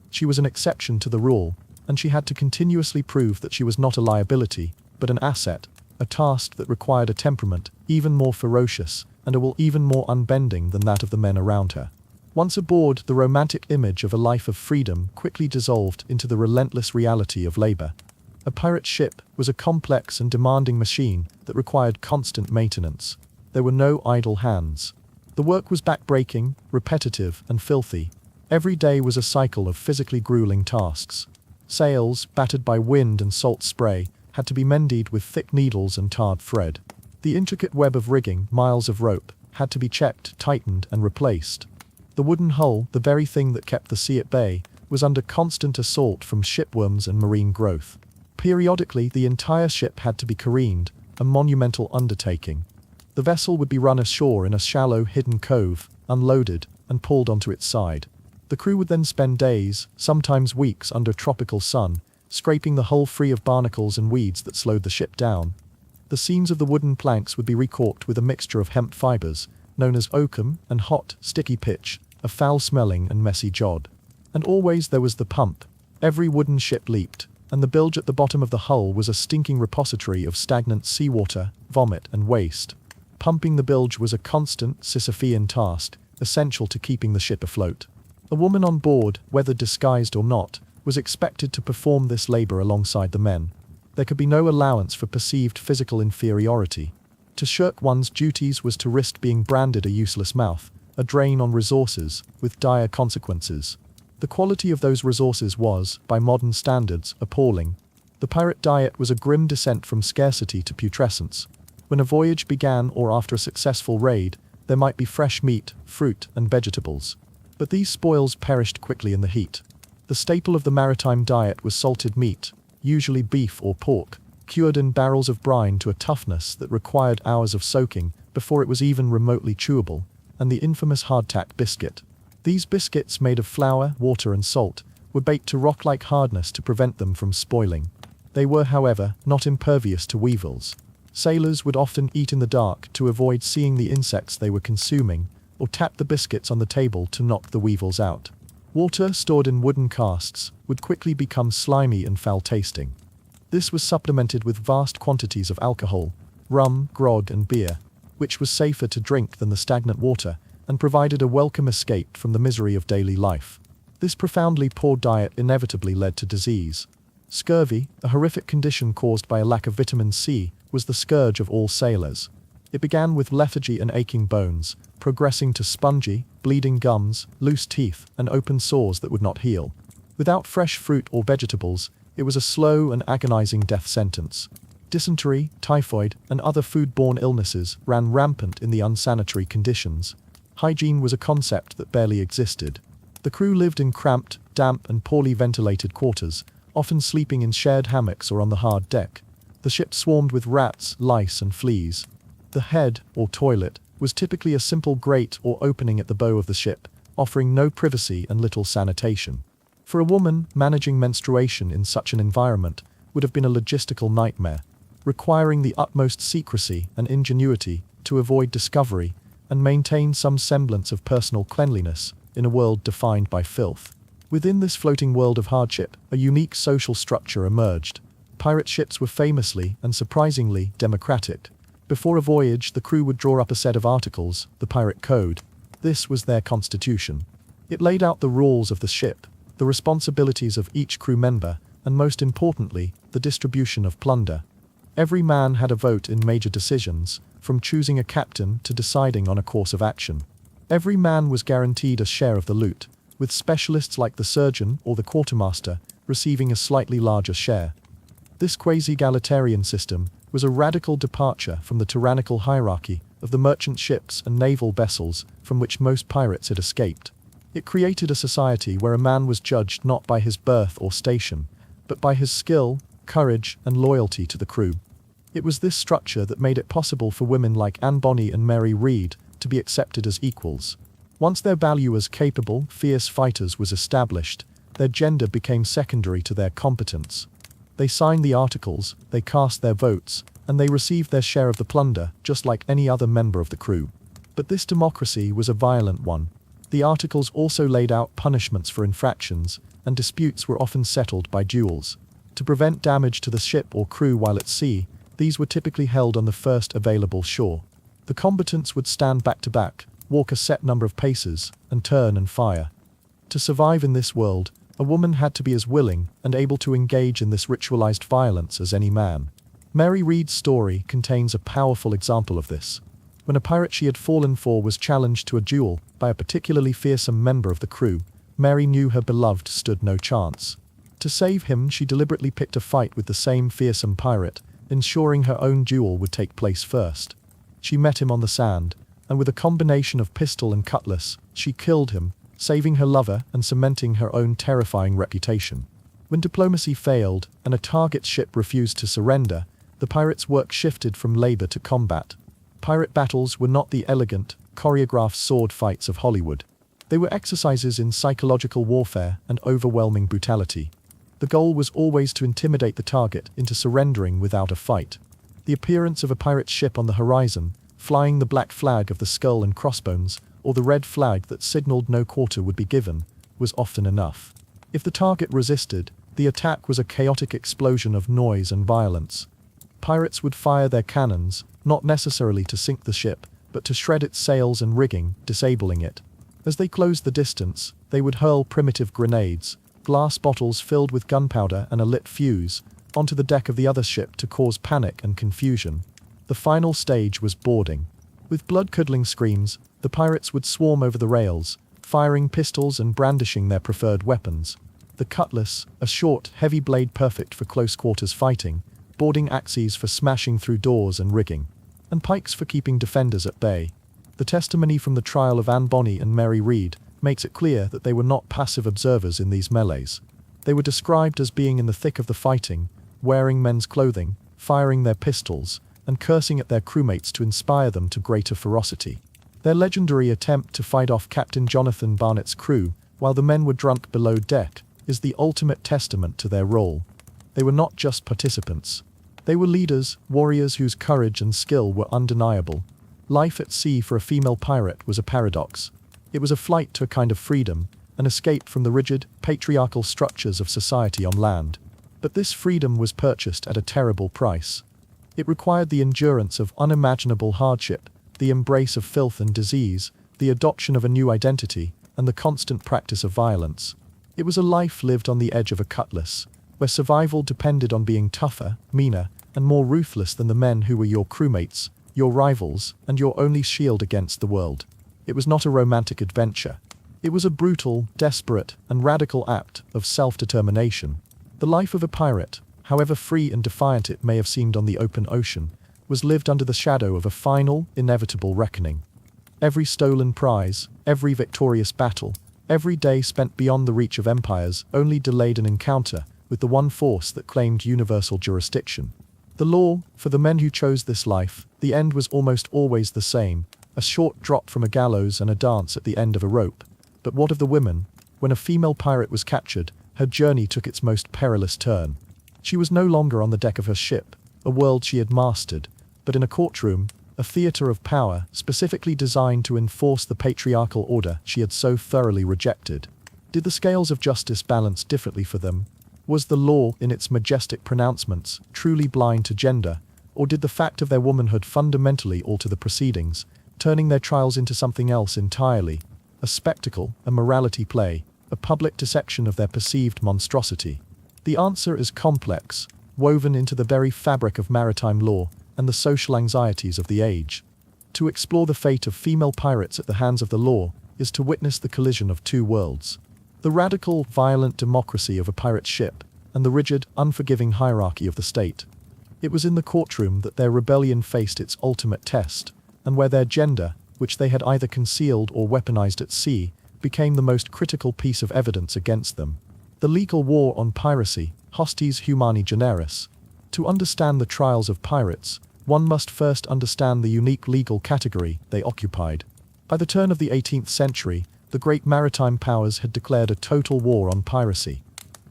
S1: She was an exception to the rule, and she had to continuously prove that she was not a liability, but an asset, a task that required a temperament even more ferocious and a will even more unbending than that of the men around her. Once aboard, the romantic image of a life of freedom quickly dissolved into the relentless reality of labor. A pirate ship was a complex and demanding machine that required constant maintenance. There were no idle hands. The work was back-breaking, repetitive, and filthy. Every day was a cycle of physically grueling tasks. Sails, battered by wind and salt spray, had to be mended with thick needles and tarred thread. The intricate web of rigging, miles of rope, had to be checked, tightened, and replaced. The wooden hull, the very thing that kept the sea at bay, was under constant assault from shipworms and marine growth. Periodically, the entire ship had to be careened, a monumental undertaking. The vessel would be run ashore in a shallow, hidden cove, unloaded, and pulled onto its side. The crew would then spend days, sometimes weeks, under tropical sun, scraping the hull free of barnacles and weeds that slowed the ship down. The seams of the wooden planks would be recorked with a mixture of hemp fibers, known as oakum, and hot, sticky pitch, a foul-smelling and messy jod. And always there was the pump. Every wooden ship leaked, and the bilge at the bottom of the hull was a stinking repository of stagnant seawater, vomit, and waste. Pumping the bilge was a constant, Sisyphean task, essential to keeping the ship afloat. A woman on board, whether disguised or not, was expected to perform this labor alongside the men. There could be no allowance for perceived physical inferiority. To shirk one's duties was to risk being branded a useless mouth, a drain on resources, with dire consequences. The quality of those resources was, by modern standards, appalling. The pirate diet was a grim descent from scarcity to putrescence. When a voyage began or after a successful raid, there might be fresh meat, fruit, and vegetables. But these spoils perished quickly in the heat. The staple of the maritime diet was salted meat, usually beef or pork, cured in barrels of brine to a toughness that required hours of soaking before it was even remotely chewable, and the infamous hardtack biscuit. These biscuits, made of flour, water, and salt, were baked to rock-like hardness to prevent them from spoiling. They were, however, not impervious to weevils. Sailors would often eat in the dark to avoid seeing the insects they were consuming, or tap the biscuits on the table to knock the weevils out. Water, stored in wooden casks, would quickly become slimy and foul-tasting. This was supplemented with vast quantities of alcohol, rum, grog, and beer, which was safer to drink than the stagnant water, and provided a welcome escape from the misery of daily life. This profoundly poor diet inevitably led to disease. Scurvy, a horrific condition caused by a lack of vitamin C, was the scourge of all sailors. It began with lethargy and aching bones, progressing to spongy, bleeding gums, loose teeth, and open sores that would not heal. Without fresh fruit or vegetables, it was a slow and agonizing death sentence. Dysentery, typhoid, and other food-borne illnesses ran rampant in the unsanitary conditions. Hygiene was a concept that barely existed. The crew lived in cramped, damp, and poorly ventilated quarters, often sleeping in shared hammocks or on the hard deck. The ship swarmed with rats, lice, and fleas. The head, or toilet, was typically a simple grate or opening at the bow of the ship, offering no privacy and little sanitation. For a woman, managing menstruation in such an environment would have been a logistical nightmare, requiring the utmost secrecy and ingenuity to avoid discovery and maintain some semblance of personal cleanliness in a world defined by filth. Within this floating world of hardship, a unique social structure emerged. Pirate ships were famously and surprisingly democratic. Before a voyage, the crew would draw up a set of articles, the Pirate Code. This was their constitution. It laid out the rules of the ship, the responsibilities of each crew member, and most importantly, the distribution of plunder. Every man had a vote in major decisions, from choosing a captain to deciding on a course of action. Every man was guaranteed a share of the loot, with specialists like the surgeon or the quartermaster receiving a slightly larger share. This quasi-egalitarian system was a radical departure from the tyrannical hierarchy of the merchant ships and naval vessels from which most pirates had escaped. It created a society where a man was judged not by his birth or station, but by his skill, courage, and loyalty to the crew. It was this structure that made it possible for women like Anne Bonny and Mary Read to be accepted as equals. Once their value as capable, fierce fighters was established, their gender became secondary to their competence. They signed the articles, they cast their votes, and they received their share of the plunder, just like any other member of the crew. But this democracy was a violent one. The articles also laid out punishments for infractions, and disputes were often settled by duels. To prevent damage to the ship or crew while at sea, these were typically held on the first available shore. The combatants would stand back to back, walk a set number of paces, and turn and fire. To survive in this world, a woman had to be as willing and able to engage in this ritualized violence as any man. Mary Read's story contains a powerful example of this. When a pirate she had fallen for was challenged to a duel by a particularly fearsome member of the crew, Mary knew her beloved stood no chance. To save him, she deliberately picked a fight with the same fearsome pirate, ensuring her own duel would take place first. She met him on the sand, and with a combination of pistol and cutlass, she killed him, saving her lover and cementing her own terrifying reputation. When diplomacy failed and a target ship refused to surrender, the pirates' work shifted from labor to combat. Pirate battles were not the elegant, choreographed sword fights of Hollywood. They were exercises in psychological warfare and overwhelming brutality. The goal was always to intimidate the target into surrendering without a fight. The appearance of a pirate ship on the horizon, flying the black flag of the skull and crossbones, or the red flag that signaled no quarter would be given, was often enough. If the target resisted, the attack was a chaotic explosion of noise and violence. Pirates would fire their cannons, not necessarily to sink the ship, but to shred its sails and rigging, disabling it. As they closed the distance, they would hurl primitive grenades, glass bottles filled with gunpowder and a lit fuse, onto the deck of the other ship to cause panic and confusion. The final stage was boarding. With blood-curdling screams, the pirates would swarm over the rails, firing pistols and brandishing their preferred weapons. The cutlass, a short, heavy blade perfect for close-quarters fighting, boarding axes for smashing through doors and rigging, and pikes for keeping defenders at bay. The testimony from the trial of Anne Bonny and Mary Read makes it clear that they were not passive observers in these melees. They were described as being in the thick of the fighting, wearing men's clothing, firing their pistols, and cursing at their crewmates to inspire them to greater ferocity. Their legendary attempt to fight off Captain Jonathan Barnett's crew, while the men were drunk below deck, is the ultimate testament to their role. They were not just participants. They were leaders, warriors whose courage and skill were undeniable. Life at sea for a female pirate was a paradox. It was a flight to a kind of freedom, an escape from the rigid, patriarchal structures of society on land. But this freedom was purchased at a terrible price. It required the endurance of unimaginable hardship, the embrace of filth and disease, the adoption of a new identity, and the constant practice of violence. It was a life lived on the edge of a cutlass, where survival depended on being tougher, meaner, and more ruthless than the men who were your crewmates, your rivals, and your only shield against the world. It was not a romantic adventure. It was a brutal, desperate, and radical act of self-determination. The life of a pirate, however free and defiant it may have seemed on the open ocean, was lived under the shadow of a final, inevitable reckoning. Every stolen prize, every victorious battle, every day spent beyond the reach of empires only delayed an encounter with the one force that claimed universal jurisdiction. The law, for the men who chose this life, the end was almost always the same, a short drop from a gallows and a dance at the end of a rope. But what of the women? When a female pirate was captured, her journey took its most perilous turn. She was no longer on the deck of her ship, a world she had mastered, but in a courtroom, a theater of power specifically designed to enforce the patriarchal order she had so thoroughly rejected. Did the scales of justice balance differently for them? Was the law, in its majestic pronouncements, truly blind to gender, or did the fact of their womanhood fundamentally alter the proceedings, turning their trials into something else entirely? A spectacle, a morality play, a public dissection of their perceived monstrosity? The answer is complex, woven into the very fabric of maritime law and the social anxieties of the age. To explore the fate of female pirates at the hands of the law is to witness the collision of two worlds. The radical, violent democracy of a pirate ship, and the rigid, unforgiving hierarchy of the state. It was in the courtroom that their rebellion faced its ultimate test, and where their gender, which they had either concealed or weaponized at sea, became the most critical piece of evidence against them. The legal war on piracy, hostis humani generis. To understand the trials of pirates, one must first understand the unique legal category they occupied. By the turn of the 18th century, the great maritime powers had declared a total war on piracy.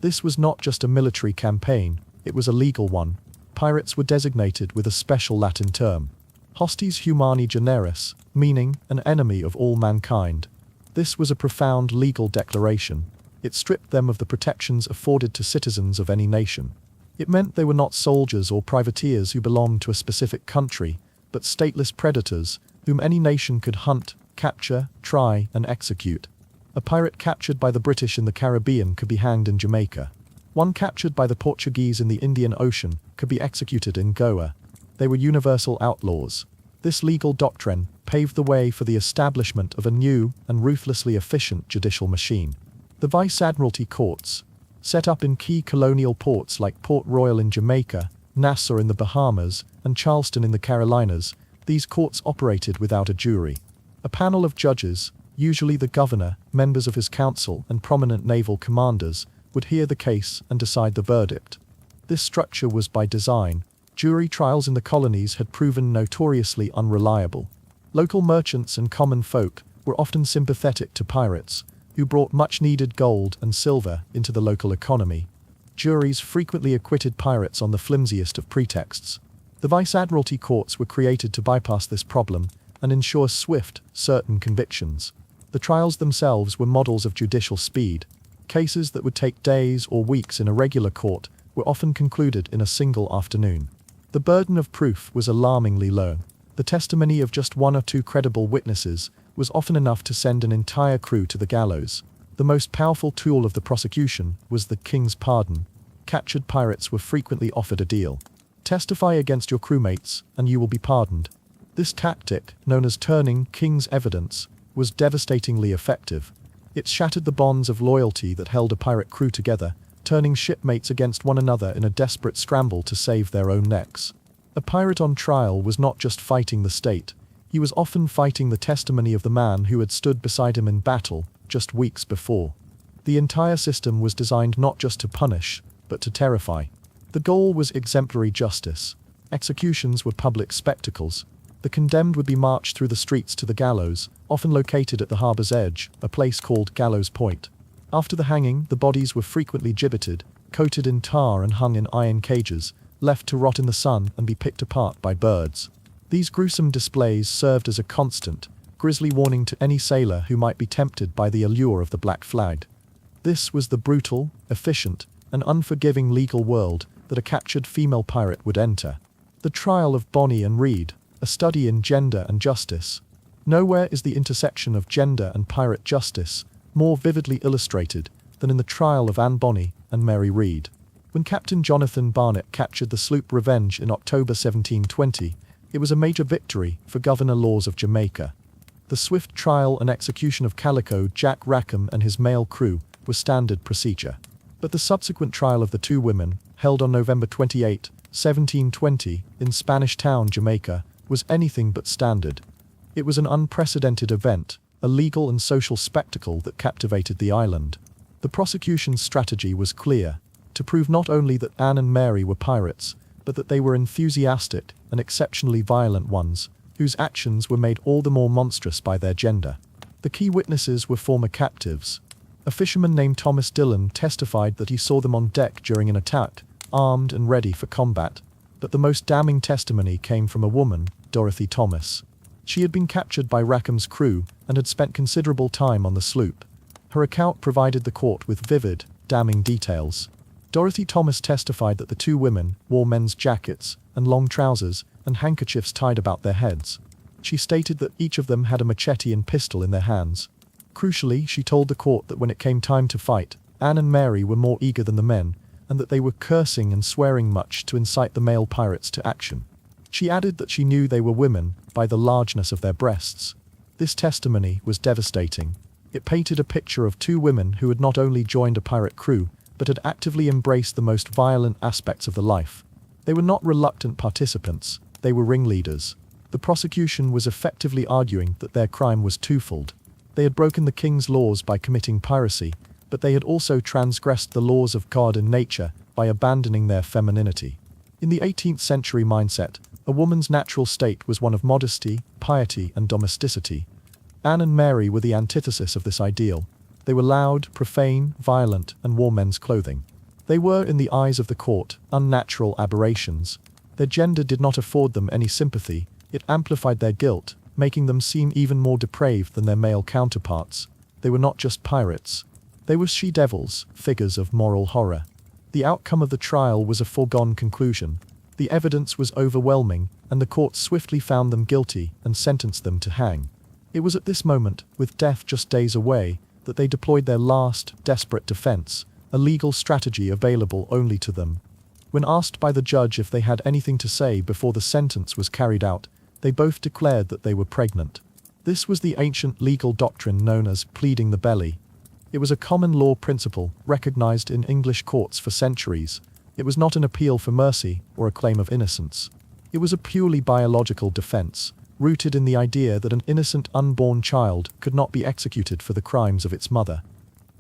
S1: This was not just a military campaign, it was a legal one. Pirates were designated with a special Latin term, hostis humani generis, meaning an enemy of all mankind. This was a profound legal declaration. It stripped them of the protections afforded to citizens of any nation. It meant they were not soldiers or privateers who belonged to a specific country, but stateless predators whom any nation could hunt, capture, try, and execute. A pirate captured by the British in the Caribbean could be hanged in Jamaica. One captured by the Portuguese in the Indian Ocean could be executed in Goa. They were universal outlaws. This legal doctrine paved the way for the establishment of a new and ruthlessly efficient judicial machine. The Vice Admiralty Courts, set up in key colonial ports like Port Royal in Jamaica, Nassau in the Bahamas, and Charleston in the Carolinas, these courts operated without a jury. A panel of judges, usually the governor, members of his council, and prominent naval commanders, would hear the case and decide the verdict. This structure was by design. Jury trials in the colonies had proven notoriously unreliable. Local merchants and common folk were often sympathetic to pirates, who brought much-needed gold and silver into the local economy. Juries frequently acquitted pirates on the flimsiest of pretexts. The Vice Admiralty courts were created to bypass this problem and ensure swift, certain convictions. The trials themselves were models of judicial speed. Cases that would take days or weeks in a regular court were often concluded in a single afternoon. The burden of proof was alarmingly low. The testimony of just one or two credible witnesses was often enough to send an entire crew to the gallows. The most powerful tool of the prosecution was the king's pardon. Captured pirates were frequently offered a deal. Testify against your crewmates, and you will be pardoned. This tactic, known as turning king's evidence, was devastatingly effective. It shattered the bonds of loyalty that held a pirate crew together, turning shipmates against one another in a desperate scramble to save their own necks. A pirate on trial was not just fighting the state, he was often fighting the testimony of the man who had stood beside him in battle just weeks before. The entire system was designed not just to punish, but to terrify. The goal was exemplary justice. Executions were public spectacles. The condemned would be marched through the streets to the gallows, often located at the harbor's edge, a place called Gallows Point. After the hanging, the bodies were frequently gibbeted, coated in tar and hung in iron cages, left to rot in the sun and be picked apart by birds. These gruesome displays served as a constant, grisly warning to any sailor who might be tempted by the allure of the black flag. This was the brutal, efficient, and unforgiving legal world that a captured female pirate would enter. The trial of Bonny and Reed, a study in gender and justice. Nowhere is the intersection of gender and pirate justice more vividly illustrated than in the trial of Anne Bonny and Mary Read. When Captain Jonathan Barnett captured the sloop Revenge in October 1720, It was a major victory for Governor Laws of Jamaica. The swift trial and execution of Calico Jack Rackham and his male crew was standard procedure. But the subsequent trial of the two women, held on November 28, 1720, in Spanish Town, Jamaica, was anything but standard. It was an unprecedented event, a legal and social spectacle that captivated the island. The prosecution's strategy was clear: to prove not only that Anne and Mary were pirates, but that they were enthusiastic and exceptionally violent ones, whose actions were made all the more monstrous by their gender. The key witnesses were former captives. A fisherman named Thomas Dillon testified that he saw them on deck during an attack, armed and ready for combat. But the most damning testimony came from a woman, Dorothy Thomas. She had been captured by Rackham's crew and had spent considerable time on the sloop. Her account provided the court with vivid, damning details. Dorothy Thomas testified that the two women wore men's jackets and long trousers and handkerchiefs tied about their heads. She stated that each of them had a machete and pistol in their hands. Crucially, she told the court that when it came time to fight, Anne and Mary were more eager than the men, and that they were cursing and swearing much to incite the male pirates to action. She added that she knew they were women by the largeness of their breasts. This testimony was devastating. It painted a picture of two women who had not only joined a pirate crew, but had actively embraced the most violent aspects of the life. They were not reluctant participants, they were ringleaders. The prosecution was effectively arguing that their crime was twofold. They had broken the king's laws by committing piracy, but they had also transgressed the laws of God and nature by abandoning their femininity. In the 18th century mindset, a woman's natural state was one of modesty, piety, and domesticity. Anne and Mary were the antithesis of this ideal. They were loud, profane, violent, and wore men's clothing. They were, in the eyes of the court, unnatural aberrations. Their gender did not afford them any sympathy, it amplified their guilt, making them seem even more depraved than their male counterparts. They were not just pirates. They were she-devils, figures of moral horror. The outcome of the trial was a foregone conclusion. The evidence was overwhelming, and the court swiftly found them guilty and sentenced them to hang. It was at this moment, with death just days away, that they deployed their last, desperate defense, a legal strategy available only to them. When asked by the judge if they had anything to say before the sentence was carried out, they both declared that they were pregnant. This was the ancient legal doctrine known as pleading the belly. It was a common law principle recognized in English courts for centuries. It was not an appeal for mercy or a claim of innocence. It was a purely biological defense, rooted in the idea that an innocent unborn child could not be executed for the crimes of its mother.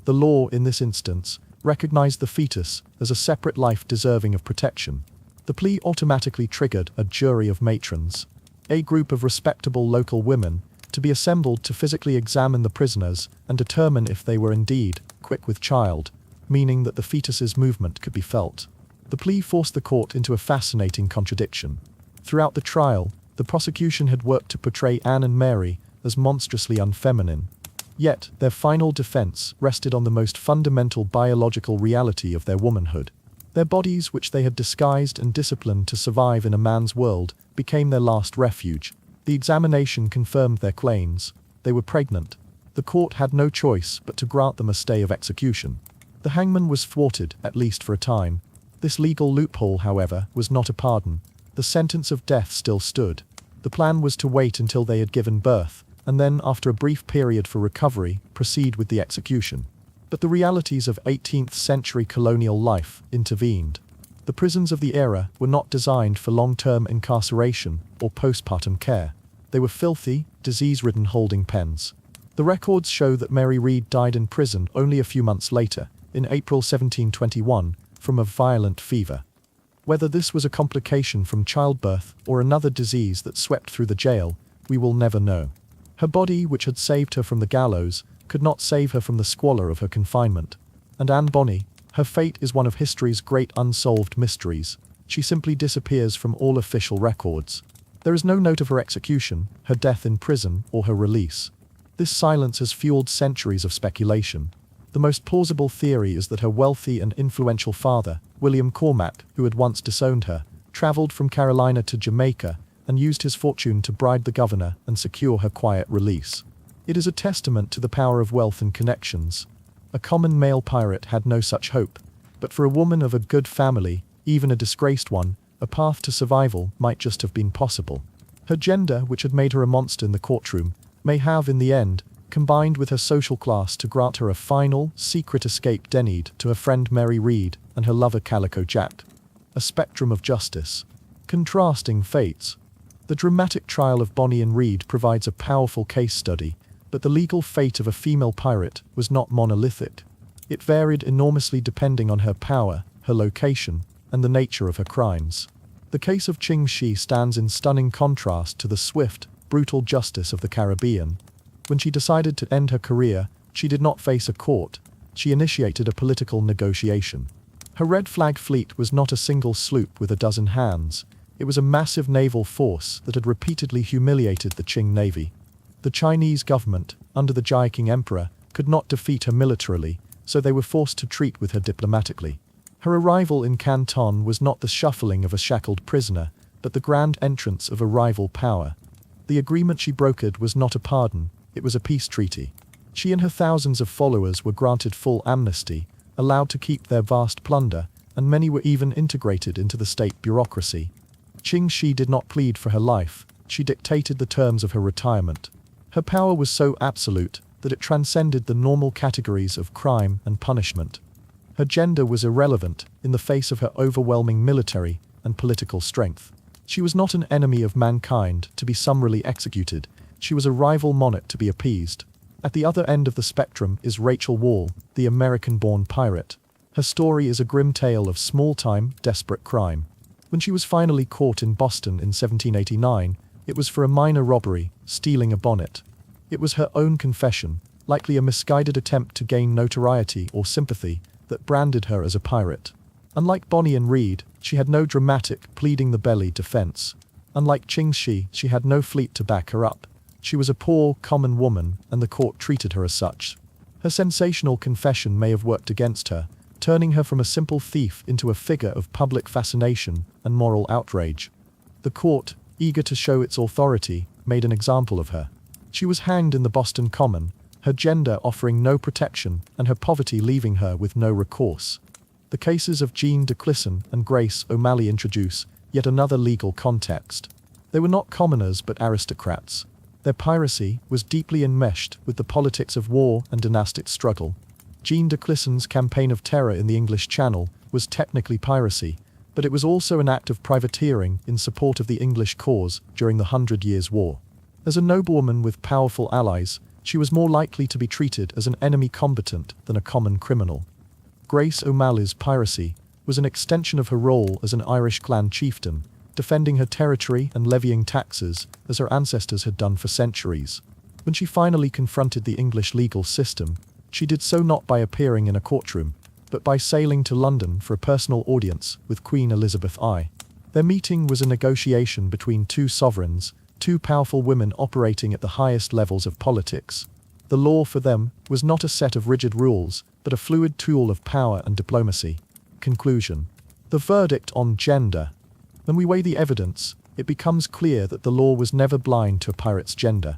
S1: The law, in this instance, recognized the fetus as a separate life deserving of protection. The plea automatically triggered a jury of matrons, a group of respectable local women, to be assembled to physically examine the prisoners and determine if they were indeed quick with child, meaning that the fetus's movement could be felt. The plea forced the court into a fascinating contradiction. Throughout the trial, the prosecution had worked to portray Anne and Mary as monstrously unfeminine. Yet, their final defense rested on the most fundamental biological reality of their womanhood. Their bodies, which they had disguised and disciplined to survive in a man's world, became their last refuge. The examination confirmed their claims. They were pregnant. The court had no choice but to grant them a stay of execution. The hangman was thwarted, at least for a time. This legal loophole, however, was not a pardon. The sentence of death still stood. The plan was to wait until they had given birth, and then, after a brief period for recovery, proceed with the execution. But the realities of 18th century colonial life intervened. The prisons of the era were not designed for long-term incarceration or postpartum care. They were filthy, disease-ridden holding pens. The records show that Mary Read died in prison only a few months later, in April 1721, from a violent fever. Whether this was a complication from childbirth or another disease that swept through the jail, we will never know. Her body, which had saved her from the gallows, could not save her from the squalor of her confinement. And Anne Bonny, her fate is one of history's great unsolved mysteries. She simply disappears from all official records. There is no note of her execution, her death in prison, or her release. This silence has fueled centuries of speculation. The most plausible theory is that her wealthy and influential father, William Cormac, who had once disowned her, traveled from Carolina to Jamaica and used his fortune to bribe the governor and secure her quiet release. It is a testament to the power of wealth and connections. A common male pirate had no such hope, but for a woman of a good family, even a disgraced one, a path to survival might just have been possible. Her gender, which had made her a monster in the courtroom, may have, in the end, combined with her social class to grant her a final, secret escape denied to her friend Mary Read and her lover Calico Jack. A spectrum of justice. Contrasting fates. The dramatic trial of Bonny and Read provides a powerful case study, but the legal fate of a female pirate was not monolithic. It varied enormously depending on her power, her location, and the nature of her crimes. The case of Ching Shih stands in stunning contrast to the swift, brutal justice of the Caribbean. When she decided to end her career, she did not face a court, she initiated a political negotiation. Her red flag fleet was not a single sloop with a dozen hands, it was a massive naval force that had repeatedly humiliated the Qing Navy. The Chinese government, under the Jia Qing Emperor, could not defeat her militarily, so they were forced to treat with her diplomatically. Her arrival in Canton was not the shuffling of a shackled prisoner, but the grand entrance of a rival power. The agreement she brokered was not a pardon, it was a peace treaty. She and her thousands of followers were granted full amnesty, allowed to keep their vast plunder, and many were even integrated into the state bureaucracy. Ching Shih did not plead for her life, she dictated the terms of her retirement. Her power was so absolute that it transcended the normal categories of crime and punishment. Her gender was irrelevant in the face of her overwhelming military and political strength. She was not an enemy of mankind to be summarily executed, she was a rival monarch to be appeased. At the other end of the spectrum is Rachel Wall, the American-born pirate. Her story is a grim tale of small-time, desperate crime. When she was finally caught in Boston in 1789, it was for a minor robbery, stealing a bonnet. It was her own confession, likely a misguided attempt to gain notoriety or sympathy, that branded her as a pirate. Unlike Bonny and Read, she had no dramatic, pleading-the-belly defense. Unlike Ching Shih, she had no fleet to back her up. She was a poor, common woman, and the court treated her as such. Her sensational confession may have worked against her, turning her from a simple thief into a figure of public fascination and moral outrage. The court, eager to show its authority, made an example of her. She was hanged in the Boston Common, her gender offering no protection and her poverty leaving her with no recourse. The cases of Jean de Clisson and Grace O'Malley introduce yet another legal context. They were not commoners but aristocrats. Their piracy was deeply enmeshed with the politics of war and dynastic struggle. Jean de Clisson's campaign of terror in the English Channel was technically piracy, but it was also an act of privateering in support of the English cause during the 100 Years' War. As a noblewoman with powerful allies, she was more likely to be treated as an enemy combatant than a common criminal. Grace O'Malley's piracy was an extension of her role as an Irish clan chieftain, defending her territory and levying taxes as her ancestors had done for centuries. When she finally confronted the English legal system, she did so not by appearing in a courtroom, but by sailing to London for a personal audience with Queen Elizabeth I. Their meeting was a negotiation between two sovereigns, two powerful women operating at the highest levels of politics. The law for them was not a set of rigid rules, but a fluid tool of power and diplomacy. Conclusion. The verdict on gender. When we weigh the evidence, it becomes clear that the law was never blind to a pirate's gender.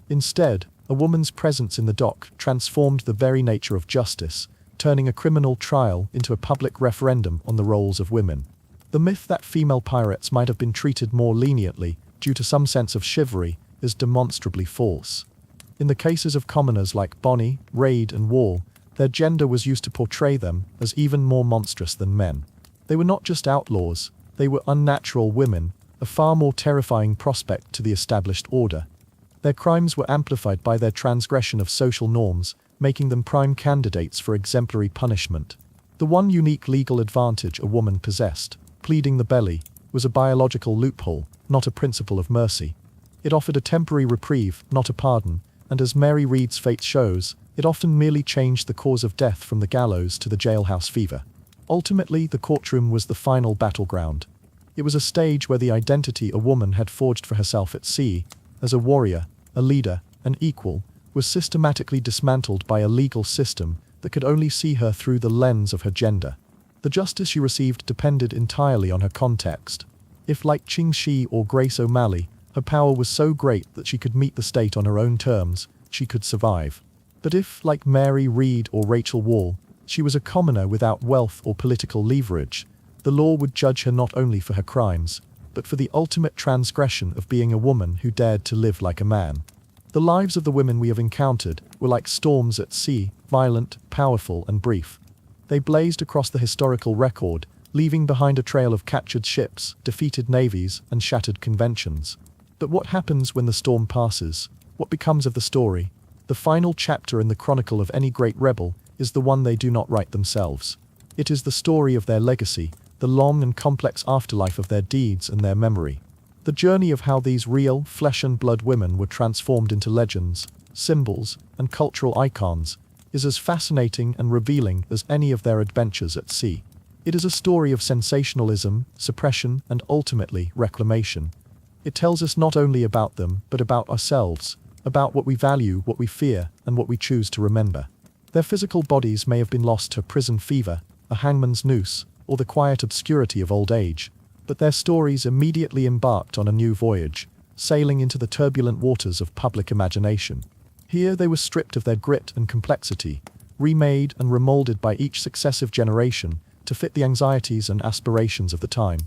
S1: Instead, a woman's presence in the dock transformed the very nature of justice, turning a criminal trial into a public referendum on the roles of women. The myth that female pirates might have been treated more leniently due to some sense of chivalry is demonstrably false. In the cases of commoners like Bonny, Read, and Wall, their gender was used to portray them as even more monstrous than men. They were not just outlaws, they were unnatural women, a far more terrifying prospect to the established order. Their crimes were amplified by their transgression of social norms, making them prime candidates for exemplary punishment. The one unique legal advantage a woman possessed, pleading the belly, was a biological loophole, not a principle of mercy. It offered a temporary reprieve, not a pardon, and as Mary Read's fate shows, it often merely changed the cause of death from the gallows to the jailhouse fever. Ultimately, the courtroom was the final battleground. It was a stage where the identity a woman had forged for herself at sea, as a warrior, a leader, an equal, was systematically dismantled by a legal system that could only see her through the lens of her gender. The justice she received depended entirely on her context. If, like Ching Shih or Grace O'Malley, her power was so great that she could meet the state on her own terms, she could survive. But if, like Mary Read or Rachel Wall, she was a commoner without wealth or political leverage, the law would judge her not only for her crimes, but for the ultimate transgression of being a woman who dared to live like a man. The lives of the women we have encountered were like storms at sea, violent, powerful, and brief. They blazed across the historical record, leaving behind a trail of captured ships, defeated navies, and shattered conventions. But what happens when the storm passes? What becomes of the story? The final chapter in the chronicle of any great rebel is the one they do not write themselves. It is the story of their legacy, the long and complex afterlife of their deeds and their memory. The journey of how these real, flesh-and-blood women were transformed into legends, symbols, and cultural icons is as fascinating and revealing as any of their adventures at sea. It is a story of sensationalism, suppression, and ultimately reclamation. It tells us not only about them, but about ourselves, about what we value, what we fear, and what we choose to remember. Their physical bodies may have been lost to prison fever, a hangman's noose, or the quiet obscurity of old age, but their stories immediately embarked on a new voyage, sailing into the turbulent waters of public imagination. Here they were stripped of their grit and complexity, remade and remolded by each successive generation to fit the anxieties and aspirations of the time.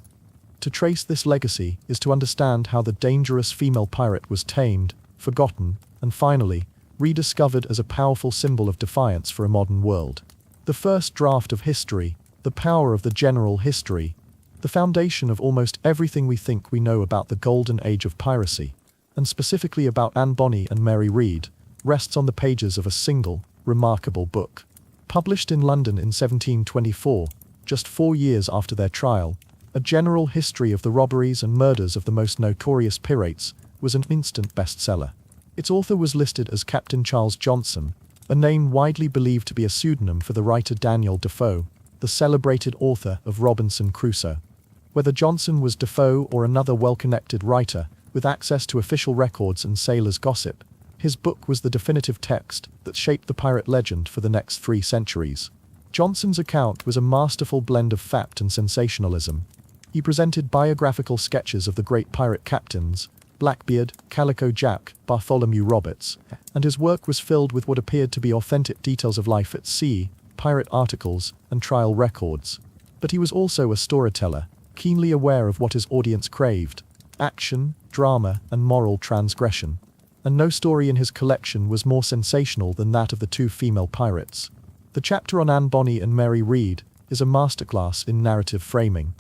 S1: To trace this legacy is to understand how the dangerous female pirate was tamed, forgotten, and finally, rediscovered as a powerful symbol of defiance for a modern world. The first draft of history, the power of the general history, the foundation of almost everything we think we know about the golden age of piracy, and specifically about Anne Bonny and Mary Read, rests on the pages of a single, remarkable book. Published in London in 1724, just 4 years after their trial, a general history of the robberies and murders of the most notorious pirates was an instant bestseller. Its author was listed as Captain Charles Johnson, a name widely believed to be a pseudonym for the writer Daniel Defoe, the celebrated author of Robinson Crusoe. Whether Johnson was Defoe or another well-connected writer with access to official records and sailors' gossip, his book was the definitive text that shaped the pirate legend for the next 3 centuries. Johnson's account was a masterful blend of fact and sensationalism. He presented biographical sketches of the great pirate captains, Blackbeard, Calico Jack, Bartholomew Roberts, and his work was filled with what appeared to be authentic details of life at sea, pirate articles, and trial records. But he was also a storyteller, keenly aware of what his audience craved: action, drama, and moral transgression. And no story in his collection was more sensational than that of the 2 female pirates. The chapter on Anne Bonny and Mary Read is a masterclass in narrative framing.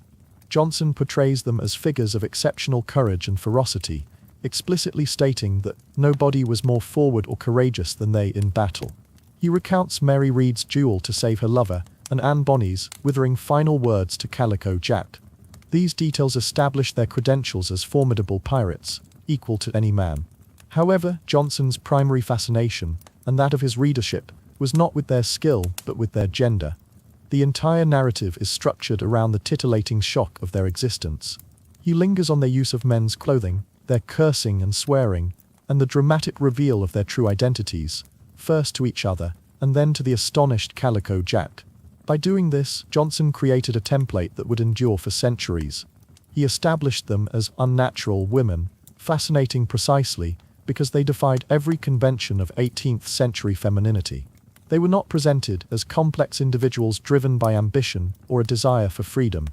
S1: Johnson portrays them as figures of exceptional courage and ferocity, explicitly stating that nobody was more forward or courageous than they in battle. He recounts Mary Read's duel to save her lover, and Anne Bonny's withering final words to Calico Jack. These details establish their credentials as formidable pirates, equal to any man. However, Johnson's primary fascination, and that of his readership, was not with their skill, but with their gender. The entire narrative is structured around the titillating shock of their existence. He lingers on their use of men's clothing, their cursing and swearing, and the dramatic reveal of their true identities, first to each other, and then to the astonished Calico Jack. By doing this, Johnson created a template that would endure for centuries. He established them as unnatural women, fascinating precisely because they defied every convention of 18th century femininity. They were not presented as complex individuals driven by ambition or a desire for freedom,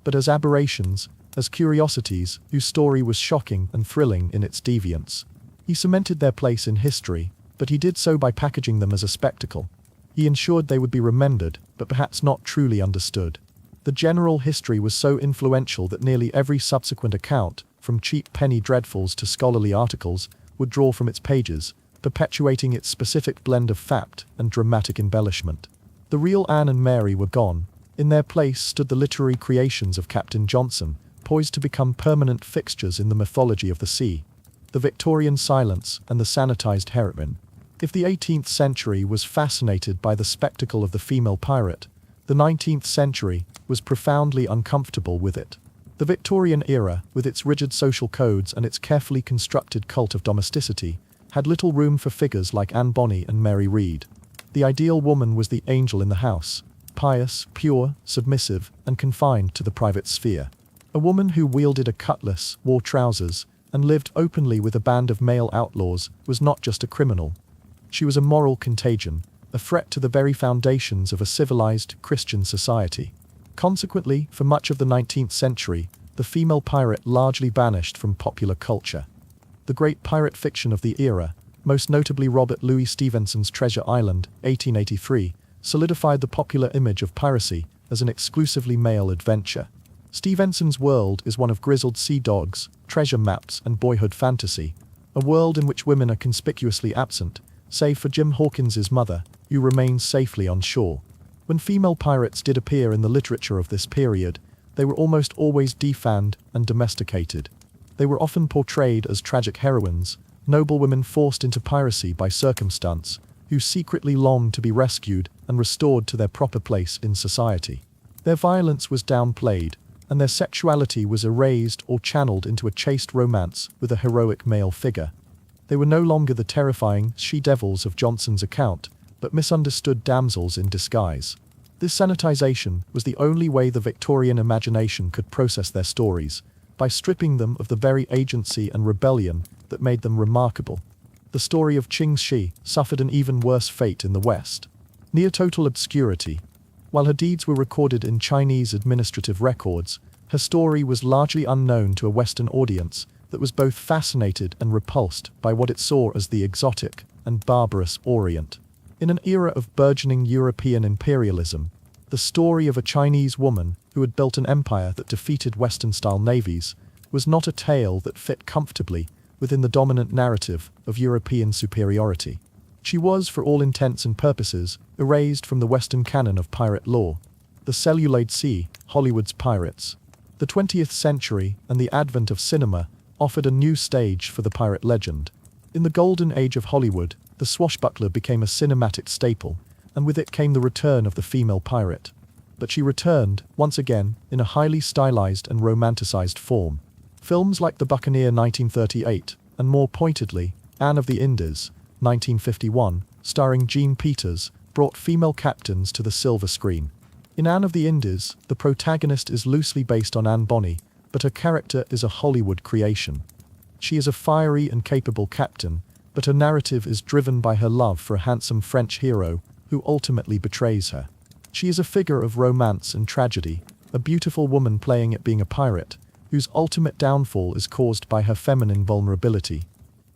S1: but as aberrations, as curiosities whose story was shocking and thrilling in its deviance. He cemented their place in history, but he did so by packaging them as a spectacle. He ensured they would be remembered, but perhaps not truly understood. The general history was so influential that nearly every subsequent account, from cheap penny dreadfuls to scholarly articles, would draw from its pages, perpetuating its specific blend of fact and dramatic embellishment. The real Anne and Mary were gone. In their place stood the literary creations of Captain Johnson, poised to become permanent fixtures in the mythology of the sea. The Victorian silence and the sanitized heroine. If the 18th century was fascinated by the spectacle of the female pirate, the 19th century was profoundly uncomfortable with it. The Victorian era, with its rigid social codes and its carefully constructed cult of domesticity, had little room for figures like Anne Bonny and Mary Read. The ideal woman was the angel in the house, pious, pure, submissive, and confined to the private sphere. A woman who wielded a cutlass, wore trousers, and lived openly with a band of male outlaws was not just a criminal. She was a moral contagion, a threat to the very foundations of a civilized Christian society. Consequently, for much of the 19th century, the female pirate largely banished from popular culture. The great pirate fiction of the era, most notably Robert Louis Stevenson's Treasure Island, 1883, solidified the popular image of piracy as an exclusively male adventure. Stevenson's world is one of grizzled sea dogs, treasure maps, and boyhood fantasy, a world in which women are conspicuously absent, save for Jim Hawkins's mother, who remains safely on shore. When female pirates did appear in the literature of this period, they were almost always defanned and domesticated. They were often portrayed as tragic heroines, noblewomen forced into piracy by circumstance, who secretly longed to be rescued and restored to their proper place in society. Their violence was downplayed, and their sexuality was erased or channeled into a chaste romance with a heroic male figure. They were no longer the terrifying she-devils of Johnson's account, but misunderstood damsels in disguise. This sanitization was the only way the Victorian imagination could process their stories, by stripping them of the very agency and rebellion that made them remarkable. The story of Ching Shih suffered an even worse fate in the West. Near total obscurity. While her deeds were recorded in Chinese administrative records, her story was largely unknown to a Western audience that was both fascinated and repulsed by what it saw as the exotic and barbarous Orient. In an era of burgeoning European imperialism, the story of a Chinese woman who had built an empire that defeated Western-style navies was not a tale that fit comfortably within the dominant narrative of European superiority. She was, for all intents and purposes, erased from the Western canon of pirate lore. The Celluloid Sea, Hollywood's pirates. The 20th century and the advent of cinema offered a new stage for the pirate legend. In the golden age of Hollywood, the swashbuckler became a cinematic staple, and with it came the return of the female pirate. But she returned, once again, in a highly stylized and romanticized form. Films like The Buccaneer 1938, and more pointedly, Anne of the Indies, 1951, starring Jean Peters, brought female captains to the silver screen. In Anne of the Indies, the protagonist is loosely based on Anne Bonny, but her character is a Hollywood creation. She is a fiery and capable captain, but her narrative is driven by her love for a handsome French hero who ultimately betrays her. She is a figure of romance and tragedy, a beautiful woman playing at being a pirate, whose ultimate downfall is caused by her feminine vulnerability.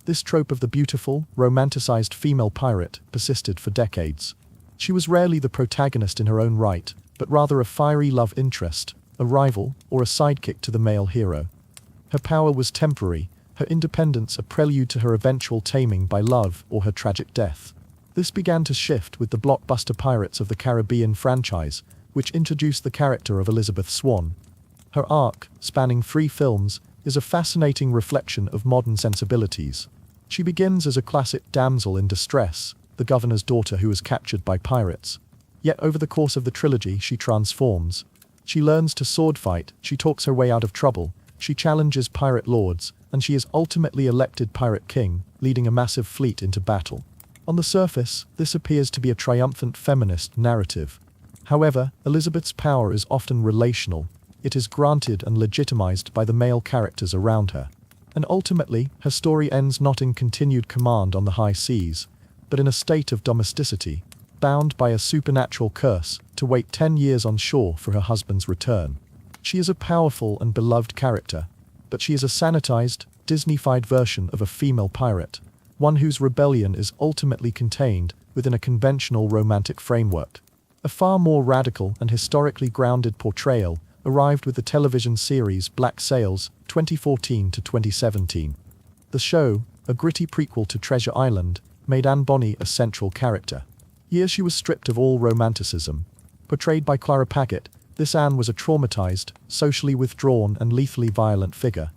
S1: This trope of the beautiful, romanticized female pirate persisted for decades. She was rarely the protagonist in her own right, but rather a fiery love interest, a rival, or a sidekick to the male hero. Her power was temporary, her independence a prelude to her eventual taming by love or her tragic death. This began to shift with the blockbuster Pirates of the Caribbean franchise, which introduced the character of Elizabeth Swann. Her arc, spanning 3 films, is a fascinating reflection of modern sensibilities. She begins as a classic damsel in distress, the governor's daughter who is captured by pirates. Yet over the course of the trilogy she transforms. She learns to sword fight, she talks her way out of trouble, she challenges pirate lords, and she is ultimately elected pirate king, leading a massive fleet into battle. On the surface, this appears to be a triumphant feminist narrative. However, Elizabeth's power is often relational. It is granted and legitimized by the male characters around her. And ultimately, her story ends not in continued command on the high seas, but in a state of domesticity, bound by a supernatural curse to wait 10 years on shore for her husband's return. She is a powerful and beloved character, but she is a sanitized, Disney-fied version of a female pirate, one whose rebellion is ultimately contained within a conventional romantic framework. A far more radical and historically grounded portrayal arrived with the television series Black Sails, 2014 to 2017. The show, a gritty prequel to Treasure Island, made Anne Bonny a central character. Here she was stripped of all romanticism. Portrayed by Clara Paget, this Anne was a traumatized, socially withdrawn and lethally violent figure.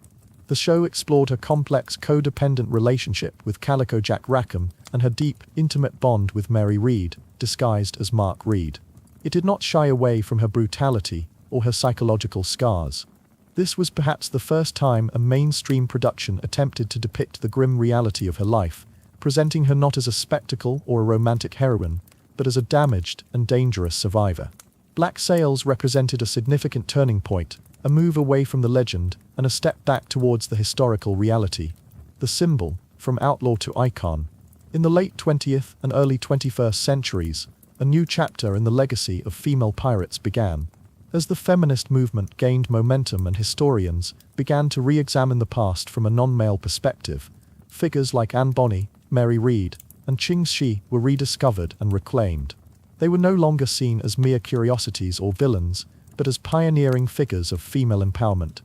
S1: The show explored her complex codependent relationship with Calico Jack Rackham and her deep, intimate bond with Mary Read, disguised as Mark Read. It did not shy away from her brutality or her psychological scars. This was perhaps the first time a mainstream production attempted to depict the grim reality of her life, presenting her not as a spectacle or a romantic heroine, but as a damaged and dangerous survivor. Black Sails represented a significant turning point, a move away from the legend and a step back towards the historical reality. The symbol, from outlaw to icon. In the late 20th and early 21st centuries, a new chapter in the legacy of female pirates began. As the feminist movement gained momentum and historians began to re-examine the past from a non-male perspective, figures like Anne Bonny, Mary Read, and Ching Shih were rediscovered and reclaimed. They were no longer seen as mere curiosities or villains, but as pioneering figures of female empowerment.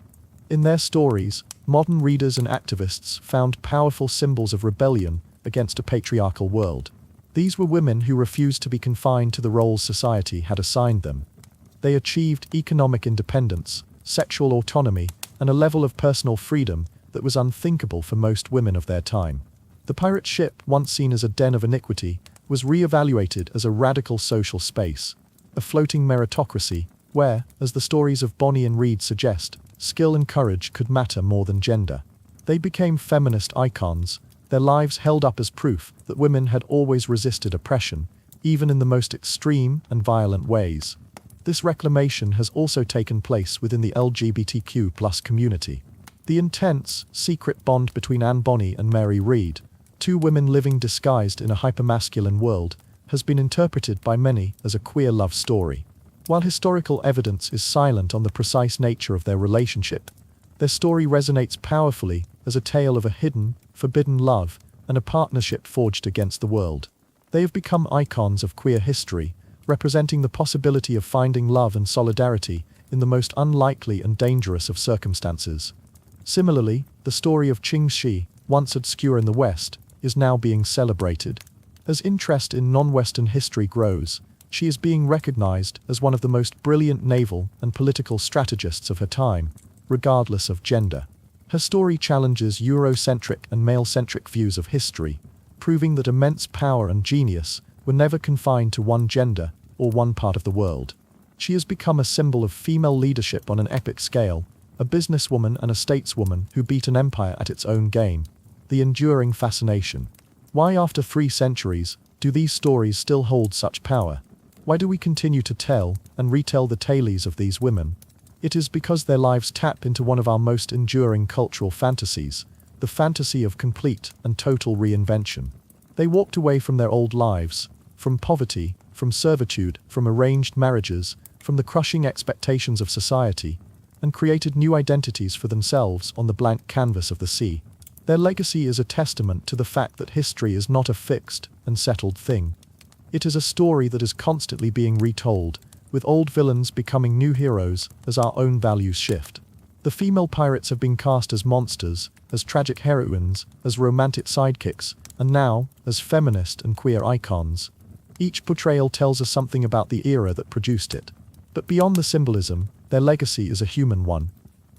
S1: In their stories, modern readers and activists found powerful symbols of rebellion against a patriarchal world. These were women who refused to be confined to the roles society had assigned them. They achieved economic independence, sexual autonomy, and a level of personal freedom that was unthinkable for most women of their time. The pirate ship, once seen as a den of iniquity, was re-evaluated as a radical social space, a floating meritocracy where, as the stories of Bonny and Read suggest, skill and courage could matter more than gender. They became feminist icons, their lives held up as proof that women had always resisted oppression, even in the most extreme and violent ways. This reclamation has also taken place within the LGBTQ+ community. The intense, secret bond between Anne Bonny and Mary Read, two women living disguised in a hypermasculine world, has been interpreted by many as a queer love story. While historical evidence is silent on the precise nature of their relationship, their story resonates powerfully as a tale of a hidden, forbidden love and a partnership forged against the world. They have become icons of queer history, representing the possibility of finding love and solidarity in the most unlikely and dangerous of circumstances. Similarly, the story of Ching Shih, once obscure in the West, is now being celebrated. As interest in non-Western history grows, she is being recognized as one of the most brilliant naval and political strategists of her time, regardless of gender. Her story challenges Eurocentric and male-centric views of history, proving that immense power and genius were never confined to one gender or one part of the world. She has become a symbol of female leadership on an epic scale, a businesswoman and a stateswoman who beat an empire at its own game. The enduring fascination. Why, after 3 centuries, do these stories still hold such power? Why do we continue to tell and retell the tales of these women? It is because their lives tap into one of our most enduring cultural fantasies, the fantasy of complete and total reinvention. They walked away from their old lives, from poverty, from servitude, from arranged marriages, from the crushing expectations of society, and created new identities for themselves on the blank canvas of the sea. Their legacy is a testament to the fact that history is not a fixed and settled thing. It is a story that is constantly being retold, with old villains becoming new heroes as our own values shift. The female pirates have been cast as monsters, as tragic heroines, as romantic sidekicks, and now, as feminist and queer icons. Each portrayal tells us something about the era that produced it. But beyond the symbolism, their legacy is a human one.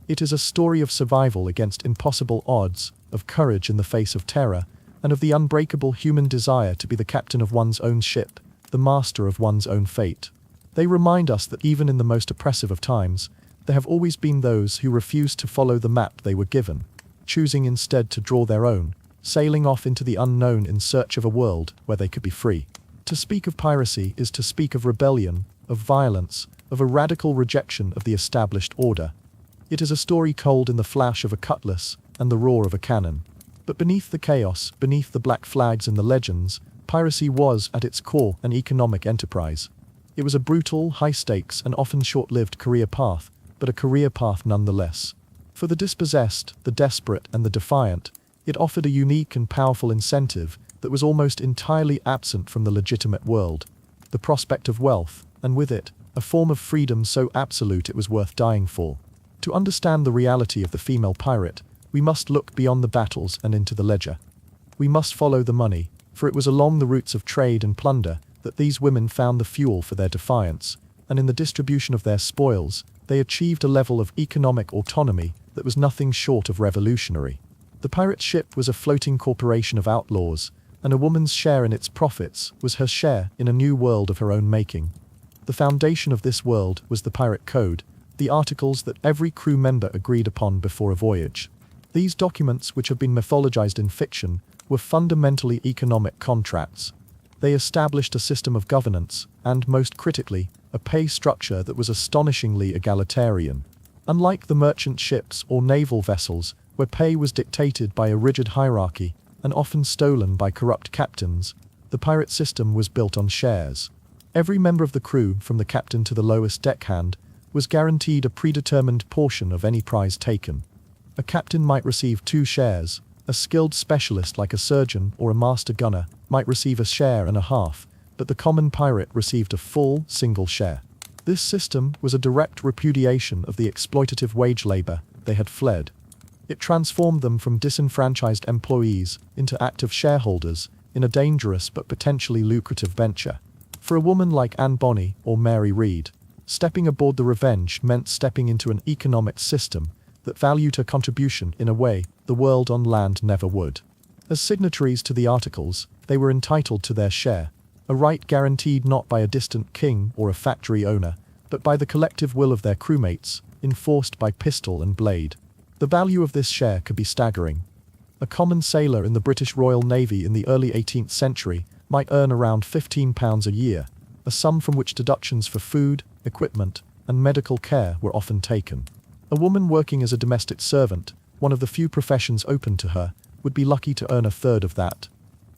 S1: It is a story of survival against impossible odds, of courage in the face of terror, and of the unbreakable human desire to be the captain of one's own ship, the master of one's own fate. They remind us that even in the most oppressive of times, there have always been those who refused to follow the map they were given, choosing instead to draw their own, sailing off into the unknown in search of a world where they could be free. To speak of piracy is to speak of rebellion, of violence, of a radical rejection of the established order. It is a story told in the flash of a cutlass and the roar of a cannon. But beneath the chaos, beneath the black flags and the legends, piracy was, at its core, an economic enterprise. It was a brutal, high-stakes and often short-lived career path, but a career path nonetheless. For the dispossessed, the desperate and the defiant, it offered a unique and powerful incentive that was almost entirely absent from the legitimate world. The prospect of wealth, and with it, a form of freedom so absolute it was worth dying for. To understand the reality of the female pirate, we must look beyond the battles and into the ledger. We must follow the money, for it was along the routes of trade and plunder that these women found the fuel for their defiance, and in the distribution of their spoils, they achieved a level of economic autonomy that was nothing short of revolutionary. The pirate ship was a floating corporation of outlaws, and a woman's share in its profits was her share in a new world of her own making. The foundation of this world was the pirate code, the articles that every crew member agreed upon before a voyage. These documents, which have been mythologized in fiction, were fundamentally economic contracts. They established a system of governance, and, most critically, a pay structure that was astonishingly egalitarian. Unlike the merchant ships or naval vessels, where pay was dictated by a rigid hierarchy, and often stolen by corrupt captains, the pirate system was built on shares. Every member of the crew, from the captain to the lowest deckhand, was guaranteed a predetermined portion of any prize taken. A captain might receive 2 shares, a skilled specialist like a surgeon or a master gunner might receive a share and a half, but the common pirate received a full, single share. This system was a direct repudiation of the exploitative wage labor they had fled. It transformed them from disenfranchised employees into active shareholders in a dangerous but potentially lucrative venture. For a woman like Anne Bonny or Mary Read, stepping aboard the Revenge meant stepping into an economic system that valued her contribution in a way the world on land never would. As signatories to the articles, they were entitled to their share, a right guaranteed not by a distant king or a factory owner, but by the collective will of their crewmates, enforced by pistol and blade. The value of this share could be staggering. A common sailor in the British Royal Navy in the early 18th century might earn around £15 a year, a sum from which deductions for food, equipment, and medical care were often taken. A woman working as a domestic servant, one of the few professions open to her, would be lucky to earn a third of that.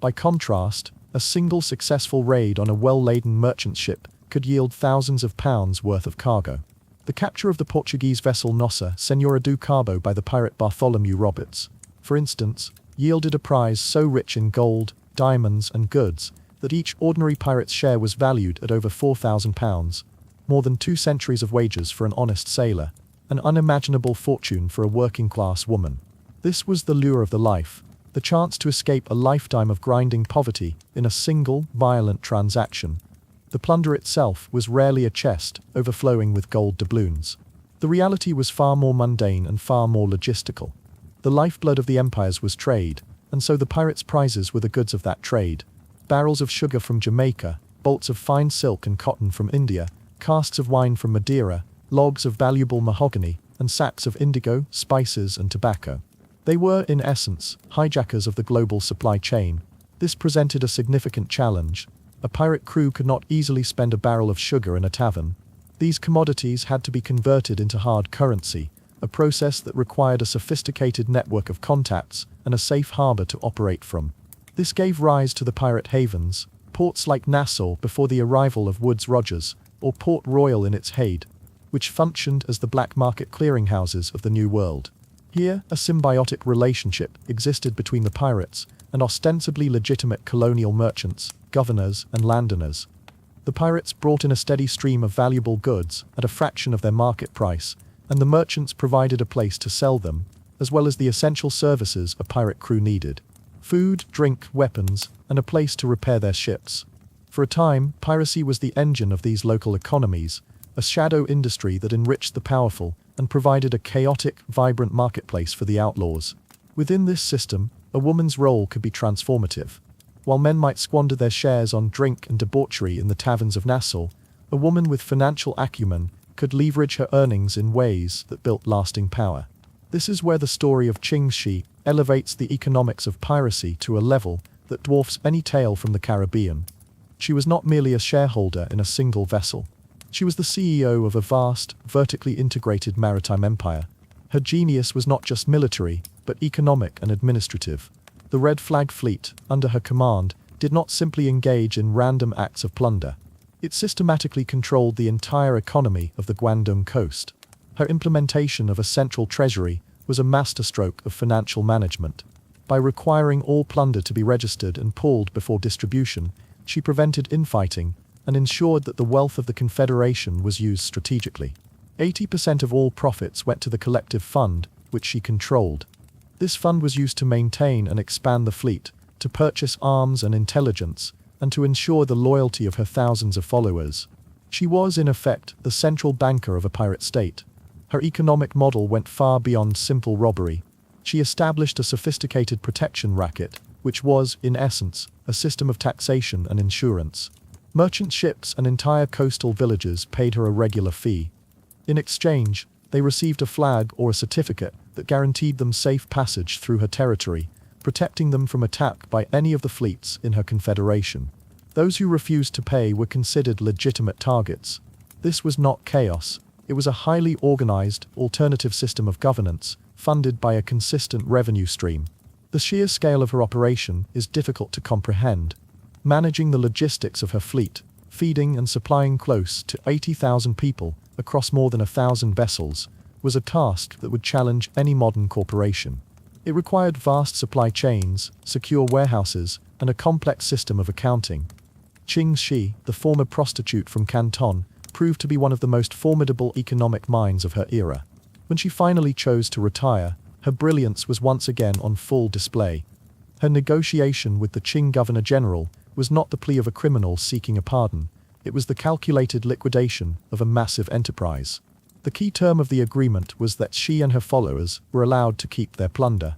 S1: By contrast, a single successful raid on a well-laden merchant ship could yield thousands of pounds worth of cargo. The capture of the Portuguese vessel Nossa Senhora do Cabo by the pirate Bartholomew Roberts, for instance, yielded a prize so rich in gold, diamonds, and goods that each ordinary pirate's share was valued at over £4,000, more than 2 centuries of wages for an honest sailor, an unimaginable fortune for a working-class woman. This was the lure of the life, the chance to escape a lifetime of grinding poverty in a single, violent transaction. The plunder itself was rarely a chest overflowing with gold doubloons. The reality was far more mundane and far more logistical. The lifeblood of the empires was trade, and so the pirates' prizes were the goods of that trade. Barrels of sugar from Jamaica, bolts of fine silk and cotton from India, casks of wine from Madeira, logs of valuable mahogany, and sacks of indigo, spices, and tobacco. They were, in essence, hijackers of the global supply chain. This presented a significant challenge. A pirate crew could not easily spend a barrel of sugar in a tavern. These commodities had to be converted into hard currency, a process that required a sophisticated network of contacts and a safe harbor to operate from. This gave rise to the pirate havens, ports like Nassau before the arrival of Woodes Rogers, or Port Royal in its heyday, which functioned as the black market clearinghouses of the New World. Here, a symbiotic relationship existed between the pirates and ostensibly legitimate colonial merchants, governors, and landowners. The pirates brought in a steady stream of valuable goods at a fraction of their market price, and the merchants provided a place to sell them, as well as the essential services a pirate crew needed: food, drink, weapons, and a place to repair their ships. For a time, piracy was the engine of these local economies, a shadow industry that enriched the powerful and provided a chaotic, vibrant marketplace for the outlaws. Within this system, a woman's role could be transformative. While men might squander their shares on drink and debauchery in the taverns of Nassau, a woman with financial acumen could leverage her earnings in ways that built lasting power. This is where the story of Ching Shih elevates the economics of piracy to a level that dwarfs any tale from the Caribbean. She was not merely a shareholder in a single vessel. She was the CEO of a vast, vertically integrated maritime empire. Her genius was not just military, but economic and administrative. The Red Flag Fleet, under her command, did not simply engage in random acts of plunder. It systematically controlled the entire economy of the Guangdong coast. Her implementation of a central treasury was a masterstroke of financial management. By requiring all plunder to be registered and pooled before distribution, she prevented infighting and ensured that the wealth of the Confederation was used strategically. 80% of all profits went to the collective fund, which she controlled. This fund was used to maintain and expand the fleet, to purchase arms and intelligence, and to ensure the loyalty of her thousands of followers. She was, in effect, the central banker of a pirate state. Her economic model went far beyond simple robbery. She established a sophisticated protection racket, which was, in essence, a system of taxation and insurance. Merchant ships and entire coastal villages paid her a regular fee. In exchange, they received a flag or a certificate that guaranteed them safe passage through her territory, protecting them from attack by any of the fleets in her confederation. Those who refused to pay were considered legitimate targets. This was not chaos. It was a highly organized, alternative system of governance, funded by a consistent revenue stream. The sheer scale of her operation is difficult to comprehend. Managing the logistics of her fleet, feeding and supplying close to 80,000 people across more than 1,000 vessels, was a task that would challenge any modern corporation. It required vast supply chains, secure warehouses, and a complex system of accounting. Ching Shih, the former prostitute from Canton, proved to be one of the most formidable economic minds of her era. When she finally chose to retire, her brilliance was once again on full display. Her negotiation with the Qing Governor-General was not the plea of a criminal seeking a pardon, it was the calculated liquidation of a massive enterprise. The key term of the agreement was that she and her followers were allowed to keep their plunder.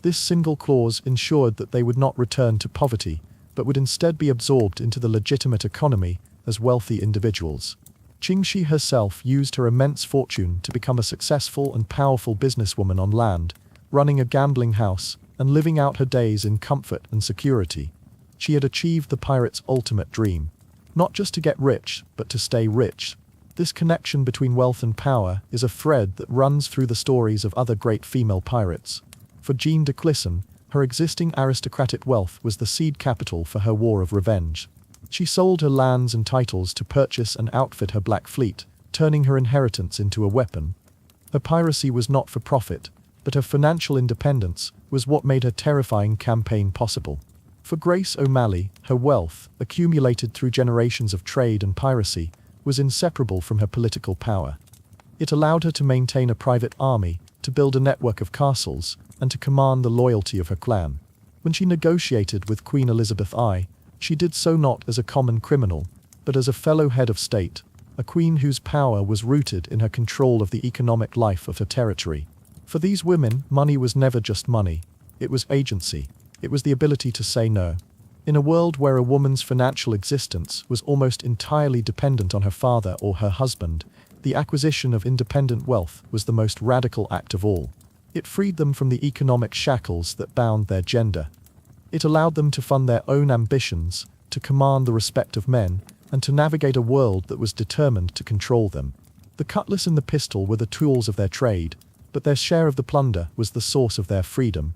S1: This single clause ensured that they would not return to poverty, but would instead be absorbed into the legitimate economy as wealthy individuals. Ching Shih herself used her immense fortune to become a successful and powerful businesswoman on land, running a gambling house and living out her days in comfort and security. She had achieved the pirate's ultimate dream. Not just to get rich, but to stay rich. This connection between wealth and power is a thread that runs through the stories of other great female pirates. For Jeanne de Clisson, her existing aristocratic wealth was the seed capital for her war of revenge. She sold her lands and titles to purchase and outfit her Black Fleet, turning her inheritance into a weapon. Her piracy was not for profit, but her financial independence was what made her terrifying campaign possible. For Grace O'Malley, her wealth, accumulated through generations of trade and piracy, was inseparable from her political power. It allowed her to maintain a private army, to build a network of castles, and to command the loyalty of her clan. When she negotiated with Queen Elizabeth I, she did so not as a common criminal, but as a fellow head of state, a queen whose power was rooted in her control of the economic life of her territory. For these women, money was never just money. It was agency. It was the ability to say no. In a world where a woman's financial existence was almost entirely dependent on her father or her husband, the acquisition of independent wealth was the most radical act of all. It freed them from the economic shackles that bound their gender. It allowed them to fund their own ambitions, to command the respect of men, and to navigate a world that was determined to control them. The cutlass and the pistol were the tools of their trade, but their share of the plunder was the source of their freedom.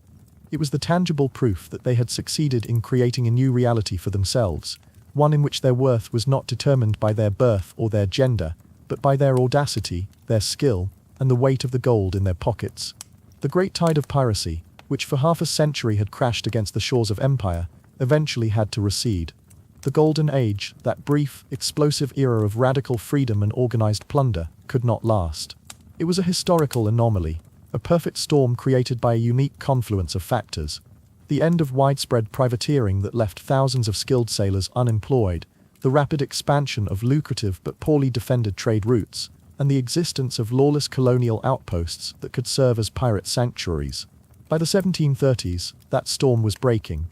S1: It was the tangible proof that they had succeeded in creating a new reality for themselves, one in which their worth was not determined by their birth or their gender, but by their audacity, their skill, and the weight of the gold in their pockets. The great tide of piracy, which for half a century had crashed against the shores of empire, eventually had to recede. The Golden Age, that brief, explosive era of radical freedom and organized plunder, could not last. It was a historical anomaly, a perfect storm created by a unique confluence of factors. The end of widespread privateering that left thousands of skilled sailors unemployed, the rapid expansion of lucrative but poorly defended trade routes, and the existence of lawless colonial outposts that could serve as pirate sanctuaries. By the 1730s, that storm was breaking.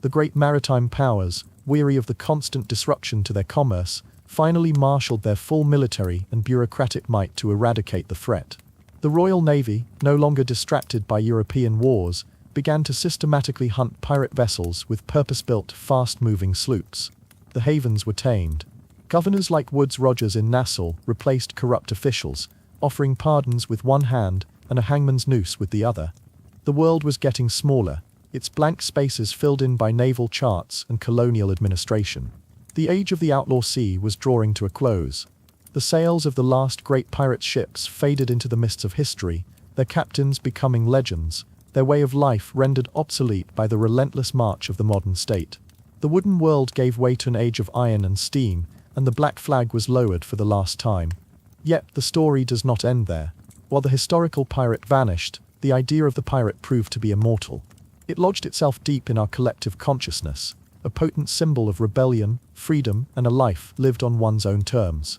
S1: The great maritime powers, weary of the constant disruption to their commerce, finally marshaled their full military and bureaucratic might to eradicate the threat. The Royal Navy, no longer distracted by European wars, began to systematically hunt pirate vessels with purpose-built, fast-moving sloops. The havens were tamed. Governors like Woodes Rogers in Nassau replaced corrupt officials, offering pardons with one hand and a hangman's noose with the other. The world was getting smaller, its blank spaces filled in by naval charts and colonial administration. The age of the outlaw sea was drawing to a close. The sails of the last great pirate ships faded into the mists of history, their captains becoming legends, their way of life rendered obsolete by the relentless march of the modern state. The wooden world gave way to an age of iron and steam, and the black flag was lowered for the last time. Yet the story does not end there. While the historical pirate vanished, the idea of the pirate proved to be immortal. It lodged itself deep in our collective consciousness, a potent symbol of rebellion, freedom, and a life lived on one's own terms.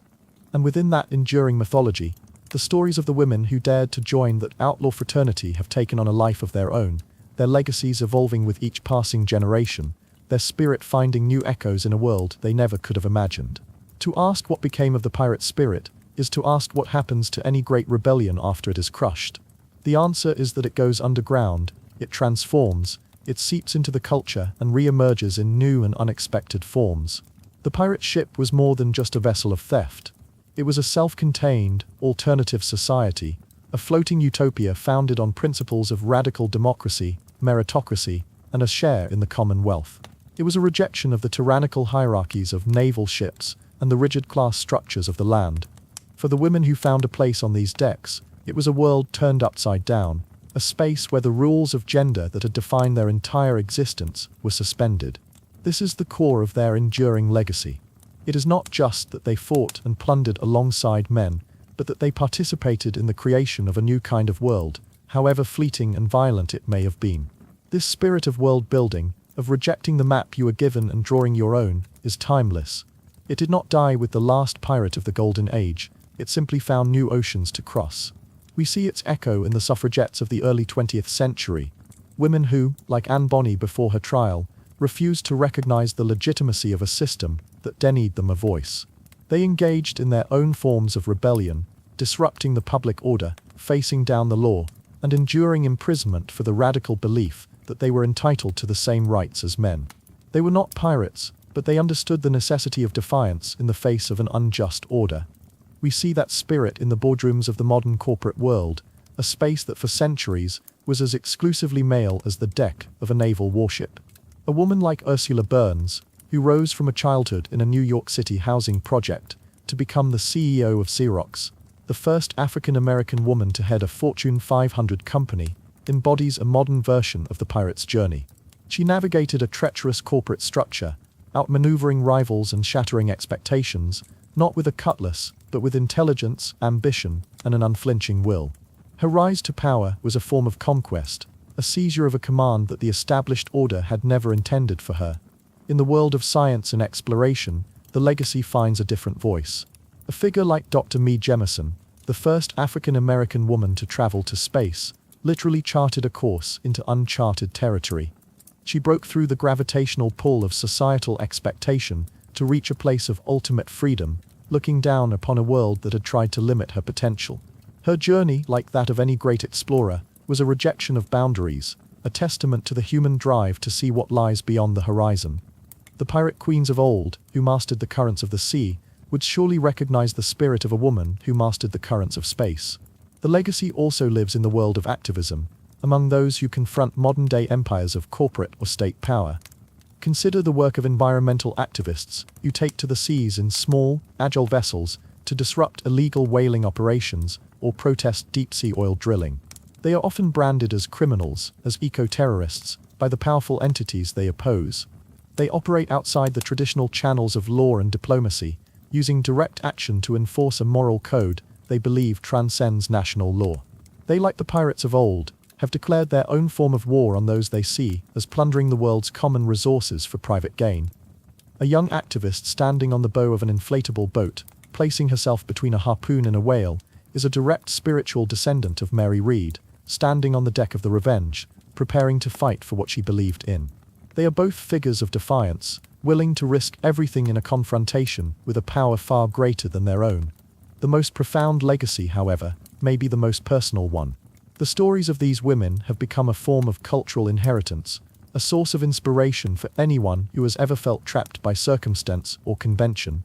S1: And within that enduring mythology, the stories of the women who dared to join that outlaw fraternity have taken on a life of their own, their legacies evolving with each passing generation, their spirit finding new echoes in a world they never could have imagined. To ask what became of the pirate spirit is to ask what happens to any great rebellion after it is crushed. The answer is that it goes underground, it transforms, it seeps into the culture and re-emerges in new and unexpected forms. The pirate ship was more than just a vessel of theft. It was a self-contained, alternative society, a floating utopia founded on principles of radical democracy, meritocracy, and a share in the commonwealth. It was a rejection of the tyrannical hierarchies of naval ships and the rigid class structures of the land. For the women who found a place on these decks, it was a world turned upside down, a space where the rules of gender that had defined their entire existence were suspended. This is the core of their enduring legacy. It is not just that they fought and plundered alongside men, but that they participated in the creation of a new kind of world, however fleeting and violent it may have been. This spirit of world building, of rejecting the map you were given and drawing your own, is timeless. It did not die with the last pirate of the Golden Age, it simply found new oceans to cross. We see its echo in the suffragettes of the early 20th century, women who, like Anne Bonny before her trial, refused to recognize the legitimacy of a system that denied them a voice. They engaged in their own forms of rebellion, disrupting the public order, facing down the law, and enduring imprisonment for the radical belief that they were entitled to the same rights as men. They were not pirates, but they understood the necessity of defiance in the face of an unjust order. We see that spirit in the boardrooms of the modern corporate world, a space that for centuries was as exclusively male as the deck of a naval warship. A woman like Ursula Burns, who rose from a childhood in a New York City housing project to become the CEO of Xerox, the first African-American woman to head a Fortune 500 company, embodies a modern version of the pirate's journey. She navigated a treacherous corporate structure, outmaneuvering rivals and shattering expectations, not with a cutlass, but with intelligence, ambition, and an unflinching will. Her rise to power was a form of conquest, a seizure of a command that the established order had never intended for her. In the world of science and exploration, the legacy finds a different voice. A figure like Dr. Mae Jemison, the first African-American woman to travel to space, literally charted a course into uncharted territory. She broke through the gravitational pull of societal expectation to reach a place of ultimate freedom, looking down upon a world that had tried to limit her potential. Her journey, like that of any great explorer, was a rejection of boundaries, a testament to the human drive to see what lies beyond the horizon. The pirate queens of old, who mastered the currents of the sea, would surely recognize the spirit of a woman who mastered the currents of space. The legacy also lives in the world of activism, among those who confront modern-day empires of corporate or state power. Consider the work of environmental activists who take to the seas in small, agile vessels to disrupt illegal whaling operations or protest deep-sea oil drilling. They are often branded as criminals, as eco-terrorists, by the powerful entities they oppose. They operate outside the traditional channels of law and diplomacy, using direct action to enforce a moral code they believe transcends national law. They, like the pirates of old, have declared their own form of war on those they see as plundering the world's common resources for private gain. A young activist standing on the bow of an inflatable boat, placing herself between a harpoon and a whale, is a direct spiritual descendant of Mary Read, standing on the deck of the Revenge, preparing to fight for what she believed in. They are both figures of defiance, willing to risk everything in a confrontation with a power far greater than their own. The most profound legacy, however, may be the most personal one. The stories of these women have become a form of cultural inheritance, a source of inspiration for anyone who has ever felt trapped by circumstance or convention.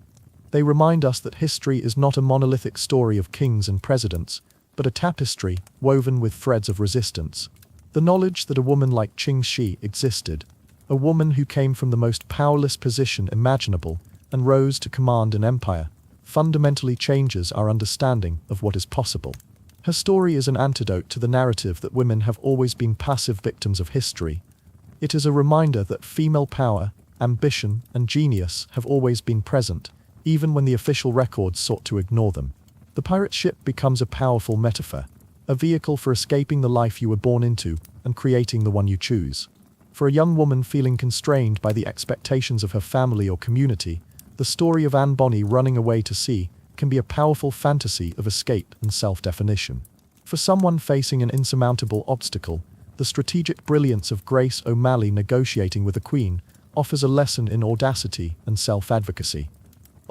S1: They remind us that history is not a monolithic story of kings and presidents, but a tapestry woven with threads of resistance. The knowledge that a woman like Ching Shih existed, a woman who came from the most powerless position imaginable and rose to command an empire, fundamentally changes our understanding of what is possible. Her story is an antidote to the narrative that women have always been passive victims of history. It is a reminder that female power, ambition, and genius have always been present, even when the official records sought to ignore them. The pirate ship becomes a powerful metaphor, a vehicle for escaping the life you were born into and creating the one you choose. For a young woman feeling constrained by the expectations of her family or community, the story of Anne Bonny running away to sea can be a powerful fantasy of escape and self-definition. For someone facing an insurmountable obstacle, the strategic brilliance of Grace O'Malley negotiating with a queen offers a lesson in audacity and self-advocacy.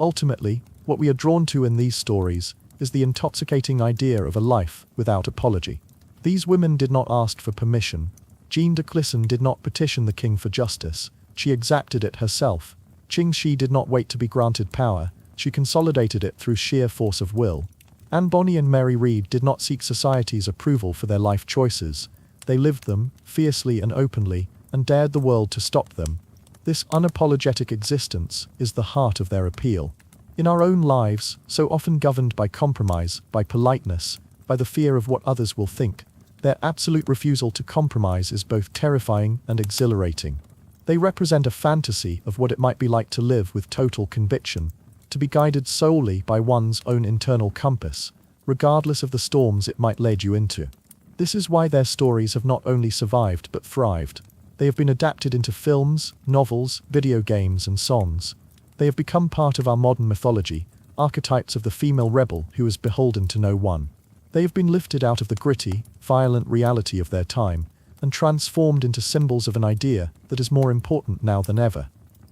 S1: Ultimately, what we are drawn to in these stories is the intoxicating idea of a life without apology. These women did not ask for permission. Jean de Clisson did not petition the king for justice, she exacted it herself. Ching Shih did not wait to be granted power, she consolidated it through sheer force of will. Anne Bonny and Mary Read did not seek society's approval for their life choices. They lived them, fiercely and openly, and dared the world to stop them. This unapologetic existence is the heart of their appeal. In our own lives, so often governed by compromise, by politeness, by the fear of what others will think, their absolute refusal to compromise is both terrifying and exhilarating. They represent a fantasy of what it might be like to live with total conviction, to be guided solely by one's own internal compass, regardless of the storms it might lead you into. This is why their stories have not only survived but thrived. They have been adapted into films, novels, video games, and songs. They have become part of our modern mythology, archetypes of the female rebel who is beholden to no one. They have been lifted out of the gritty, violent reality of their time and transformed into symbols of an idea that is more important now than ever.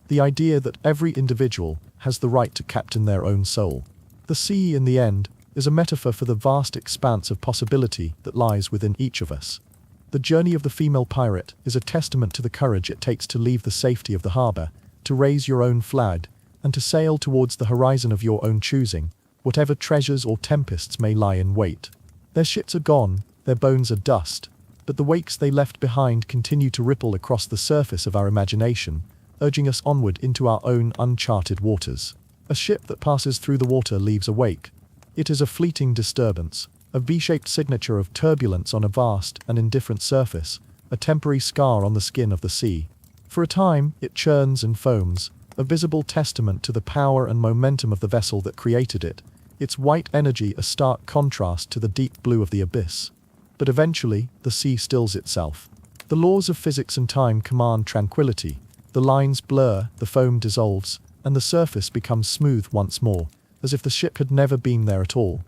S1: The idea that every individual has the right to captain their own soul. The sea, in the end, is a metaphor for the vast expanse of possibility that lies within each of us. The journey of the female pirate is a testament to the courage it takes to leave the safety of the harbor, to raise your own flag, and to sail towards the horizon of your own choosing, whatever treasures or tempests may lie in wait. Their ships are gone, their bones are dust, but the wakes they left behind continue to ripple across the surface of our imagination, urging us onward into our own uncharted waters. A ship that passes through the water leaves a wake. It is a fleeting disturbance, a V-shaped signature of turbulence on a vast and indifferent surface, a temporary scar on the skin of the sea. For a time, it churns and foams, a visible testament to the power and momentum of the vessel that created it, its white energy a stark contrast to the deep blue of the abyss. But eventually, the sea stills itself. The laws of physics and time command tranquility. The lines blur, the foam dissolves, and the surface becomes smooth once more, as if the ship had never been there at all.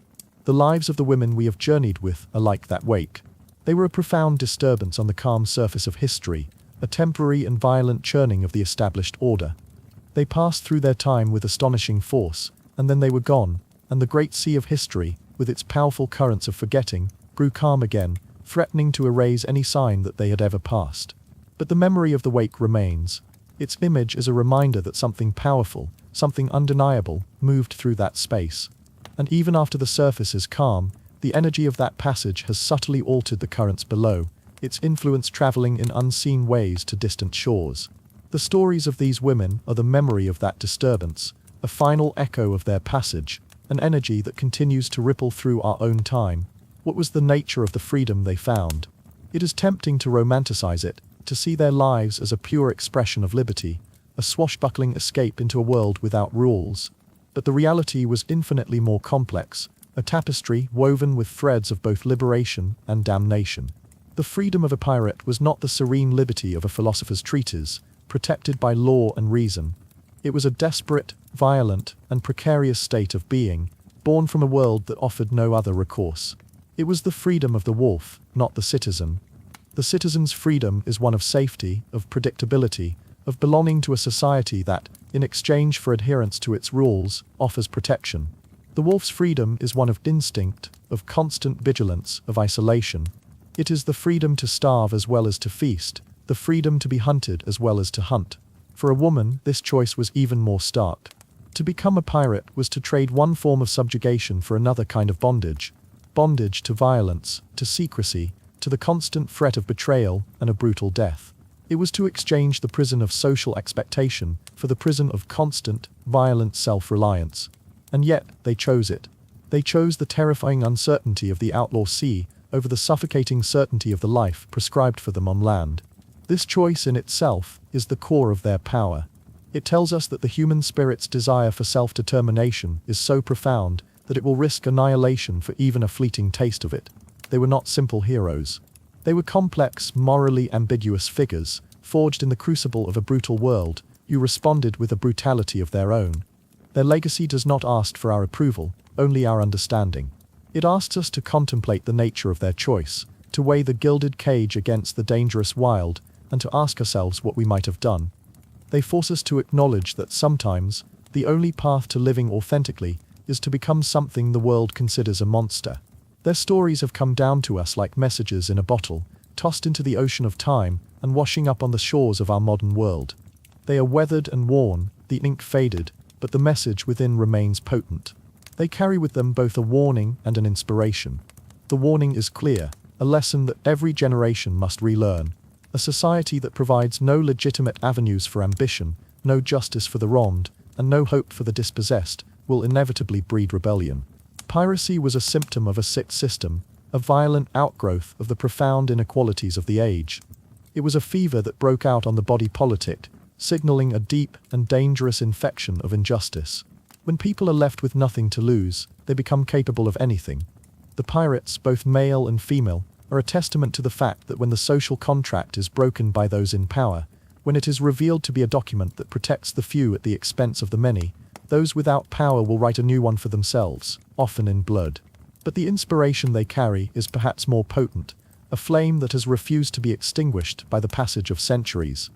S1: The lives of the women we have journeyed with are like that wake. They were a profound disturbance on the calm surface of history, a temporary and violent churning of the established order. They passed through their time with astonishing force, and then they were gone, and the great sea of history, with its powerful currents of forgetting, grew calm again, threatening to erase any sign that they had ever passed. But the memory of the wake remains. Its image is a reminder that something powerful, something undeniable, moved through that space. And even after the surface is calm, the energy of that passage has subtly altered the currents below, its influence traveling in unseen ways to distant shores. The stories of these women are the memory of that disturbance, a final echo of their passage, an energy that continues to ripple through our own time. What was the nature of the freedom they found? It is tempting to romanticize it, to see their lives as a pure expression of liberty, a swashbuckling escape into a world without rules. But the reality was infinitely more complex, a tapestry woven with threads of both liberation and damnation. The freedom of a pirate was not the serene liberty of a philosopher's treatise, protected by law and reason. It was a desperate, violent, and precarious state of being, born from a world that offered no other recourse. It was the freedom of the wolf, not the citizen. The citizen's freedom is one of safety, of predictability, of belonging to a society that, in exchange for adherence to its rules, offers protection. The wolf's freedom is one of instinct, of constant vigilance, of isolation. It is the freedom to starve as well as to feast, the freedom to be hunted as well as to hunt. For a woman, this choice was even more stark. To become a pirate was to trade one form of subjugation for another kind of bondage. Bondage to violence, to secrecy, to the constant threat of betrayal and a brutal death. It was to exchange the prison of social expectation for the prison of constant, violent self-reliance. And yet, they chose it. They chose the terrifying uncertainty of the outlaw sea over the suffocating certainty of the life prescribed for them on land. This choice in itself is the core of their power. It tells us that the human spirit's desire for self-determination is so profound that it will risk annihilation for even a fleeting taste of it. They were not simple heroes. They were complex, morally ambiguous figures, forged in the crucible of a brutal world, who responded with a brutality of their own. Their legacy does not ask for our approval, only our understanding. It asks us to contemplate the nature of their choice, to weigh the gilded cage against the dangerous wild, and to ask ourselves what we might have done. They force us to acknowledge that sometimes, the only path to living authentically is to become something the world considers a monster. Their stories have come down to us like messages in a bottle, tossed into the ocean of time and washing up on the shores of our modern world. They are weathered and worn, the ink faded, but the message within remains potent. They carry with them both a warning and an inspiration. The warning is clear, a lesson that every generation must relearn. A society that provides no legitimate avenues for ambition, no justice for the wronged, and no hope for the dispossessed, will inevitably breed rebellion. Piracy was a symptom of a sick system, a violent outgrowth of the profound inequalities of the age. It was a fever that broke out on the body politic, signaling a deep and dangerous infection of injustice. When people are left with nothing to lose, they become capable of anything. The pirates, both male and female, are a testament to the fact that when the social contract is broken by those in power, when it is revealed to be a document that protects the few at the expense of the many, those without power will write a new one for themselves, often in blood. But the inspiration they carry is perhaps more potent, a flame that has refused to be extinguished by the passage of centuries.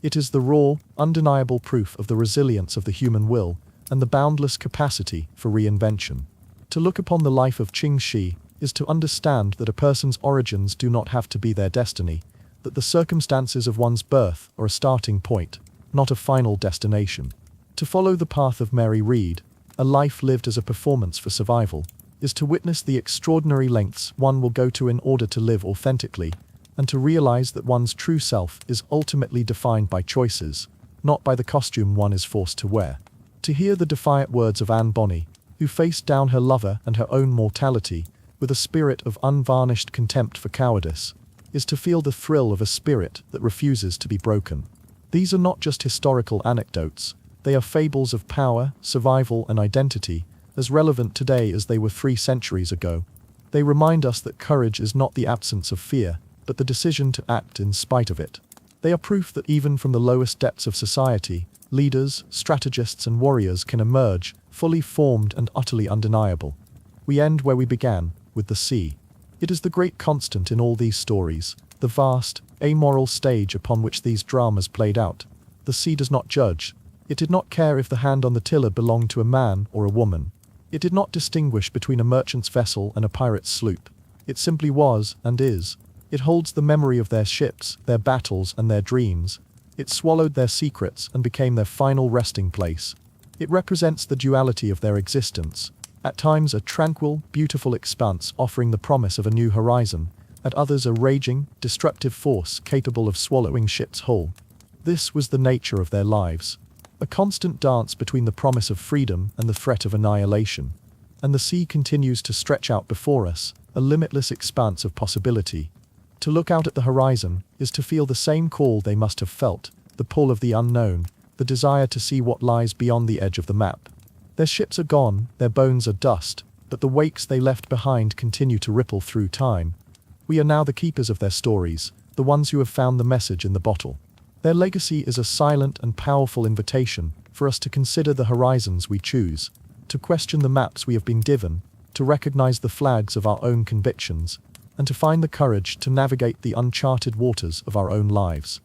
S1: It is the raw, undeniable proof of the resilience of the human will and the boundless capacity for reinvention. To look upon the life of Ching Shih is to understand that a person's origins do not have to be their destiny, that the circumstances of one's birth are a starting point, not a final destination. To follow the path of Mary Read, a life lived as a performance for survival, is to witness the extraordinary lengths one will go to in order to live authentically, and to realize that one's true self is ultimately defined by choices, not by the costume one is forced to wear. To hear the defiant words of Anne Bonny, who faced down her lover and her own mortality with a spirit of unvarnished contempt for cowardice, is to feel the thrill of a spirit that refuses to be broken. These are not just historical anecdotes, they are fables of power, survival, and identity, as relevant today as they were 3 centuries ago. They remind us that courage is not the absence of fear, but the decision to act in spite of it. They are proof that even from the lowest depths of society, leaders, strategists, and warriors can emerge, fully formed and utterly undeniable. We end where we began, with the sea. It is the great constant in all these stories, the vast, amoral stage upon which these dramas played out. The sea does not judge. It did not care if the hand on the tiller belonged to a man or a woman. It did not distinguish between a merchant's vessel and a pirate's sloop. It simply was and is. It holds the memory of their ships, their battles, and their dreams. It swallowed their secrets and became their final resting place. It represents the duality of their existence. At times a tranquil, beautiful expanse offering the promise of a new horizon, at others a raging, destructive force capable of swallowing ships whole. This was the nature of their lives. A constant dance between the promise of freedom and the threat of annihilation. And the sea continues to stretch out before us, a limitless expanse of possibility. To look out at the horizon is to feel the same call they must have felt, the pull of the unknown, the desire to see what lies beyond the edge of the map. Their ships are gone, their bones are dust, but the wakes they left behind continue to ripple through time. We are now the keepers of their stories, the ones who have found the message in the bottle. Their legacy is a silent and powerful invitation for us to consider the horizons we choose, to question the maps we have been given, to recognize the flags of our own convictions, and to find the courage to navigate the uncharted waters of our own lives.